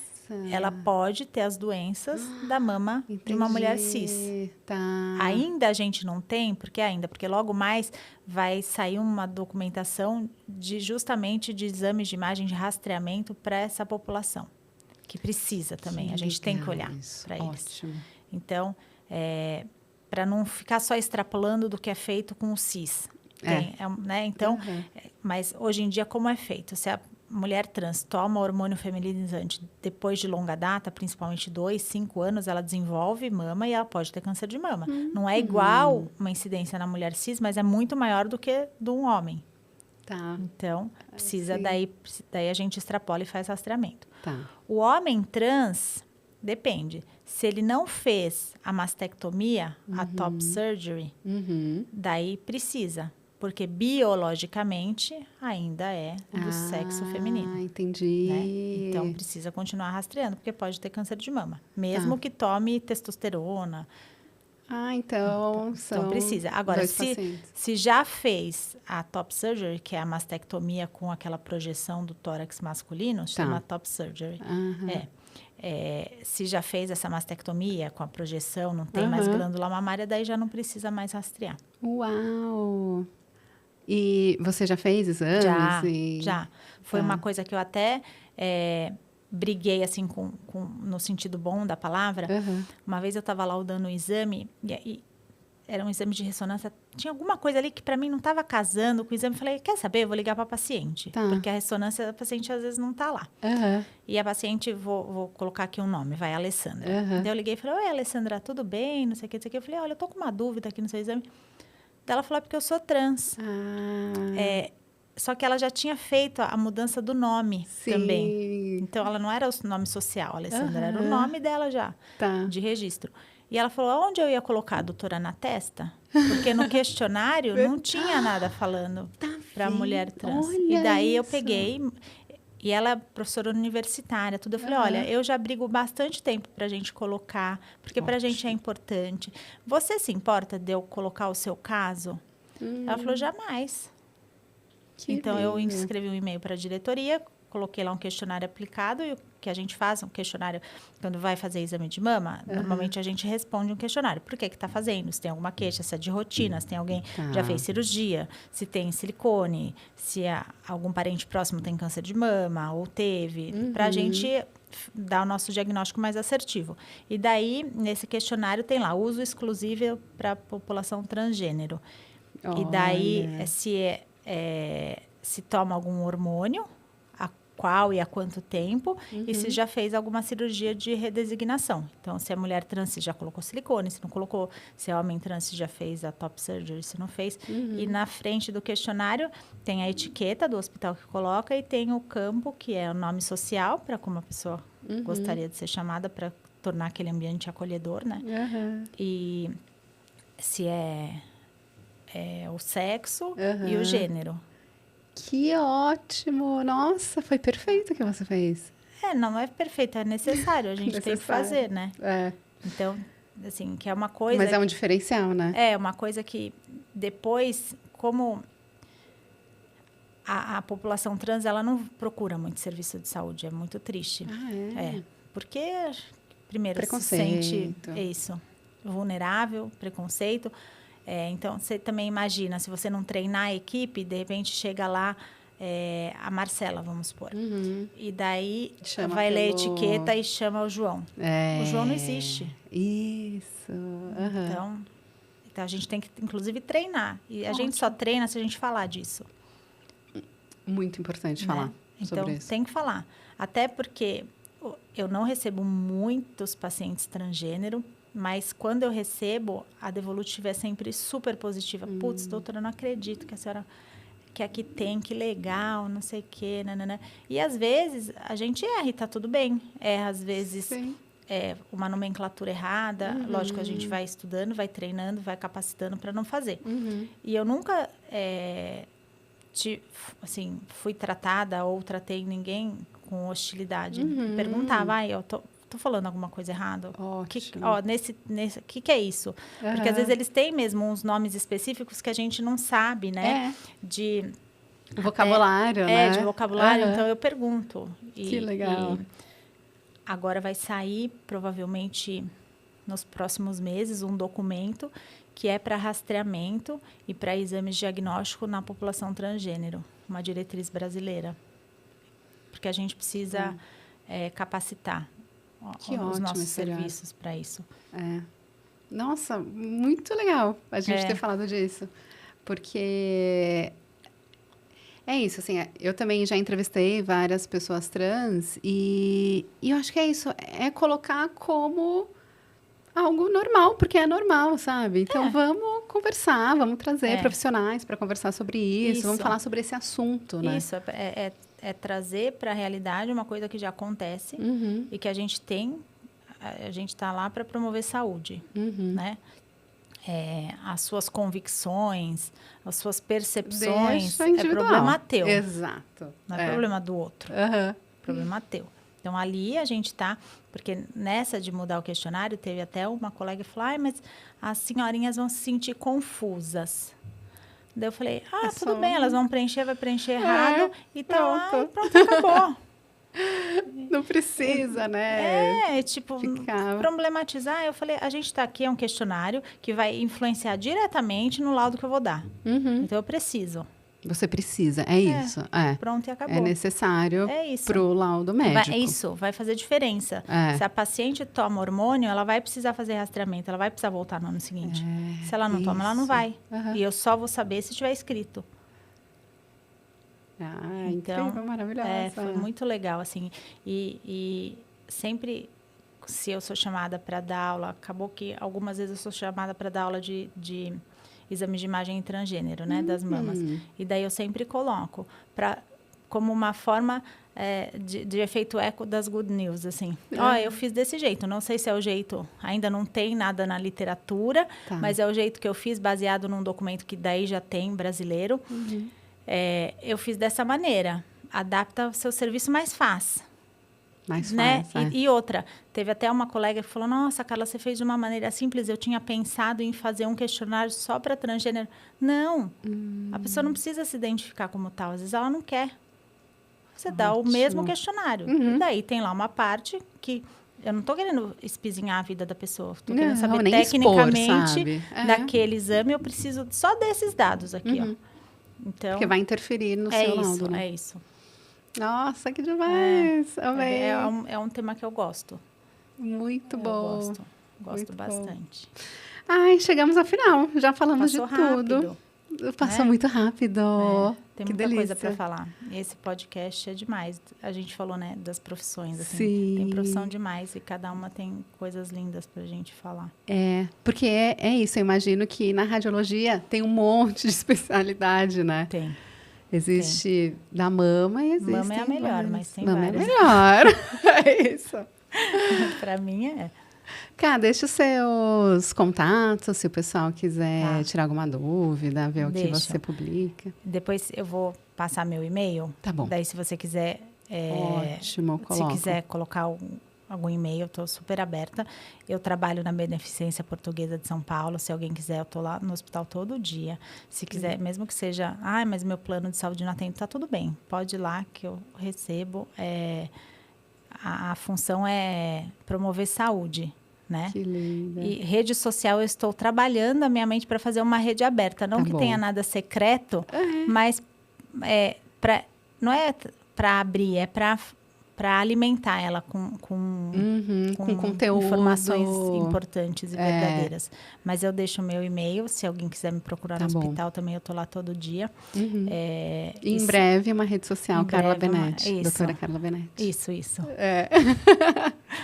ela pode ter as doenças da mama de uma mulher cis. Tá. Ainda a gente não tem, porque logo mais vai sair uma documentação justamente de exames de imagem de rastreamento para essa população, que precisa também. A gente tem que olhar para eles. Ótimo. Então, para não ficar só extrapolando do que é feito com o cis. Né? Então, mas hoje em dia, como é feito? Se a mulher trans toma hormônio feminilizante depois de longa data, principalmente 2, 5 anos, ela desenvolve mama e ela pode ter câncer de mama. Não é igual uma incidência na mulher cis, mas é muito maior do que de um homem. Tá. Então, precisa daí a gente extrapola e faz rastreamento. Tá. O homem trans, depende. Se ele não fez a mastectomia, a top surgery, daí precisa. Porque biologicamente ainda é do sexo feminino. Ah, entendi. Né? Então, precisa continuar rastreando, porque pode ter câncer de mama. Mesmo que tome testosterona. Então Precisa. Agora, se já fez a top surgery, que é a mastectomia com aquela projeção do tórax masculino, chama top surgery. Se já fez essa mastectomia com a projeção, não tem mais glândula mamária, daí já não precisa mais rastrear. Uau! E você já fez exames? Já. Foi uma coisa que eu até briguei, assim, no sentido bom da palavra. Uma vez eu estava lá dando o exame, e era um exame de ressonância. Tinha alguma coisa ali que, para mim, não estava casando com o exame. Falei, quer saber? Eu vou ligar para a paciente. Porque a ressonância, a paciente, às vezes, não está lá. E a paciente, vou colocar aqui um nome, vai, Alessandra. Daí eu liguei e falei, oi, Alessandra, tudo bem? Não sei o que, não sei o que. Eu falei, olha, eu tô com uma dúvida aqui no seu exame. Daí ela falou, porque eu sou trans. Só que ela já tinha feito a mudança do nome também. Então, ela não era o nome social, a Alessandra, era o nome dela já, de registro. E ela falou, onde eu ia colocar a doutora na testa? Porque no questionário não tinha nada falando para mulher trans. Olha e daí eu isso. peguei, e ela é professora universitária, tudo. Eu falei, olha, eu já brigo bastante tempo para a gente colocar, porque para a gente é importante. Você se importa de eu colocar o seu caso? Ela falou, jamais. Então, eu escrevi um e-mail para a diretoria, coloquei lá um questionário aplicado, e o que a gente faz, um questionário, quando vai fazer exame de mama, normalmente a gente responde um questionário. Por que está fazendo? Se tem alguma queixa, se é de rotina, se tem alguém que já fez cirurgia, se tem silicone, se algum parente próximo tem câncer de mama, ou teve, para a gente dar o nosso diagnóstico mais assertivo. E daí, nesse questionário, tem lá, uso exclusivo para a população transgênero. E daí, se toma algum hormônio, qual e há quanto tempo, e se já fez alguma cirurgia de redesignação. Então, se é mulher trans, se já colocou silicone, se não colocou, se é homem trans, se já fez a top surgery, se não fez. E na frente do questionário tem a etiqueta do hospital que coloca e tem o campo, que é o nome social, para como a pessoa gostaria de ser chamada, para tornar aquele ambiente acolhedor, né? E se é o sexo e o gênero. Que ótimo! Nossa, foi perfeito o que você fez. Não é perfeito, é necessário. A gente tem que fazer, né? Então, assim, que é uma coisa... Mas é um diferencial, né? É uma coisa que depois, como a população trans, ela não procura muito serviço de saúde. É muito triste. Porque, primeiro, se sente vulnerável, preconceito... então, você também imagina, se você não treinar a equipe, de repente chega lá a Marcela, vamos supor. E daí vai ler a etiqueta e chama o João. O João não existe. Isso. Então, a gente tem que, inclusive, treinar. E a gente só treina se a gente falar disso. Muito importante falar sobre isso. Então, tem que falar. Até porque eu não recebo muitos pacientes transgênero, mas quando eu recebo, a Devolutive é sempre super positiva. Putz, doutora, eu não acredito que a senhora... que aqui tem, que legal, não sei o quê, nanana. E às vezes a gente erra e tá tudo bem. Às vezes uma nomenclatura errada. Lógico, a gente vai estudando, vai treinando, vai capacitando para não fazer. E eu nunca fui tratada ou tratei ninguém com hostilidade. Perguntava, eu tô falando alguma coisa errada? Que é isso? Porque às vezes eles têm mesmo uns nomes específicos que a gente não sabe, né? De vocabulário, né? De vocabulário. Então, eu pergunto. Que legal. agora vai sair, provavelmente, nos próximos meses, um documento que é para rastreamento e para exames diagnósticos na população transgênero, uma diretriz brasileira. Porque a gente precisa capacitar os nossos serviços para isso. Nossa, muito legal a gente ter falado disso. Porque é isso, assim, eu também já entrevistei várias pessoas trans e eu acho que é isso, é colocar como algo normal, porque é normal, sabe? Então, vamos conversar, vamos trazer profissionais para conversar sobre isso, vamos falar sobre esse assunto, né? Isso, é trazer para a realidade uma coisa que já acontece e que a gente está lá para promover saúde, né? As suas convicções, as suas percepções, é problema teu. Exato. Não é problema do outro. Problema teu. Então, ali a gente está... Porque nessa de mudar o questionário, teve até uma colega que falou, mas as senhorinhas vão se sentir confusas. Daí eu falei, tudo bem, elas vão preencher, vai preencher errado e tá lá, pronto, acabou. Não precisa, né? Problematizar. Eu falei, a gente está aqui, é um questionário que vai influenciar diretamente no laudo que eu vou dar. Então, eu preciso. Você precisa, é isso. Pronto, e acabou. É necessário para o laudo médico. Vai fazer diferença. Se a paciente toma hormônio, ela vai precisar fazer rastreamento, ela vai precisar voltar no ano seguinte. Se ela não toma, ela não vai. E eu só vou saber se tiver escrito. Então, incrível, maravilhosa. Foi muito legal, assim. E sempre, se eu sou chamada para dar aula, acabou que algumas vezes eu sou chamada para dar aula de exames de imagem transgênero, né, das mamas. E daí eu sempre coloco como uma forma de efeito eco das good news, assim. Eu fiz desse jeito, não sei se é o jeito, ainda não tem nada na literatura, mas é o jeito que eu fiz, baseado num documento que daí já tem brasileiro. Eu fiz dessa maneira. Adapta o seu serviço, mas faz. Mais né? faz, E outra, teve até uma colega que falou, nossa, Carla, você fez de uma maneira simples, eu tinha pensado em fazer um questionário só para transgênero. Não, a pessoa não precisa se identificar como tal, às vezes ela não quer. Você dá o mesmo questionário. E daí tem lá uma parte que eu não estou querendo espizinhar a vida da pessoa, estou querendo saber tecnicamente daquele exame, eu preciso só desses dados aqui, ó. Então, porque vai interferir no seu laudo, né? É isso. Nossa, que demais! Amei. É um tema que eu gosto. Muito bom. Gosto bastante. Bom. Ai, chegamos ao final. Já falamos de tudo. Passou muito rápido. Tem muita coisa para falar. Esse podcast é demais. A gente falou, né, das profissões. Assim, sim. Tem profissão demais e cada uma tem coisas lindas para a gente falar. Porque é isso. Eu imagino que na radiologia tem um monte de especialidade, né? Tem. Existe da mama e existe... Mama é a melhor, mas tem várias. Mama é melhor. É isso. Para mim é. Cá, deixa os seus contatos, se o pessoal quiser tirar alguma dúvida, ver o que você publica. Depois eu vou passar meu e-mail. Tá bom. Daí, se você quiser... Ótimo, se quiser colocar algum e-mail, eu estou super aberta. Eu trabalho na Beneficência Portuguesa de São Paulo. Se alguém quiser, eu estou lá no hospital todo dia. Se quiser, mesmo que seja... mas meu plano de saúde não atende, tá tudo bem. Pode ir lá que eu recebo. A função é promover saúde, né? Que linda. E rede social, eu estou trabalhando a minha mente para fazer uma rede aberta. Não que tenha nada secreto, mas não é para abrir, é para alimentar ela com conteúdo, informações importantes e verdadeiras. Mas eu deixo o meu e-mail, se alguém quiser me procurar no hospital, também eu estou lá todo dia. Em breve, uma rede social, Carla Benetti, doutora Carla Benetti. Isso.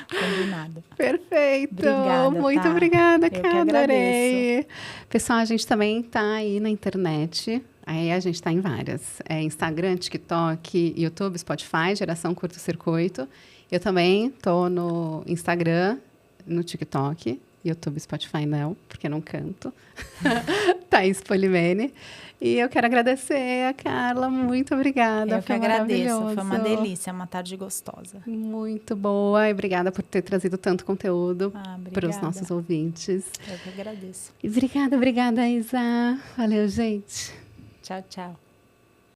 Combinado. Perfeito. Obrigada, muito obrigada, Carla. Eu que agradeço. Pessoal, a gente também está aí na internet. Aí a gente está em várias. Instagram, TikTok, YouTube, Spotify, Geração Curto Circuito. Eu também estou no Instagram, no TikTok, YouTube, Spotify não, porque eu não canto. Thaís Polimene. E eu quero agradecer a Carla. Muito obrigada. Eu que agradeço. Foi uma delícia, uma tarde gostosa. Muito boa. E obrigada por ter trazido tanto conteúdo para os nossos ouvintes. Eu que agradeço. E obrigada, Isa. Valeu, gente. Tchau, tchau.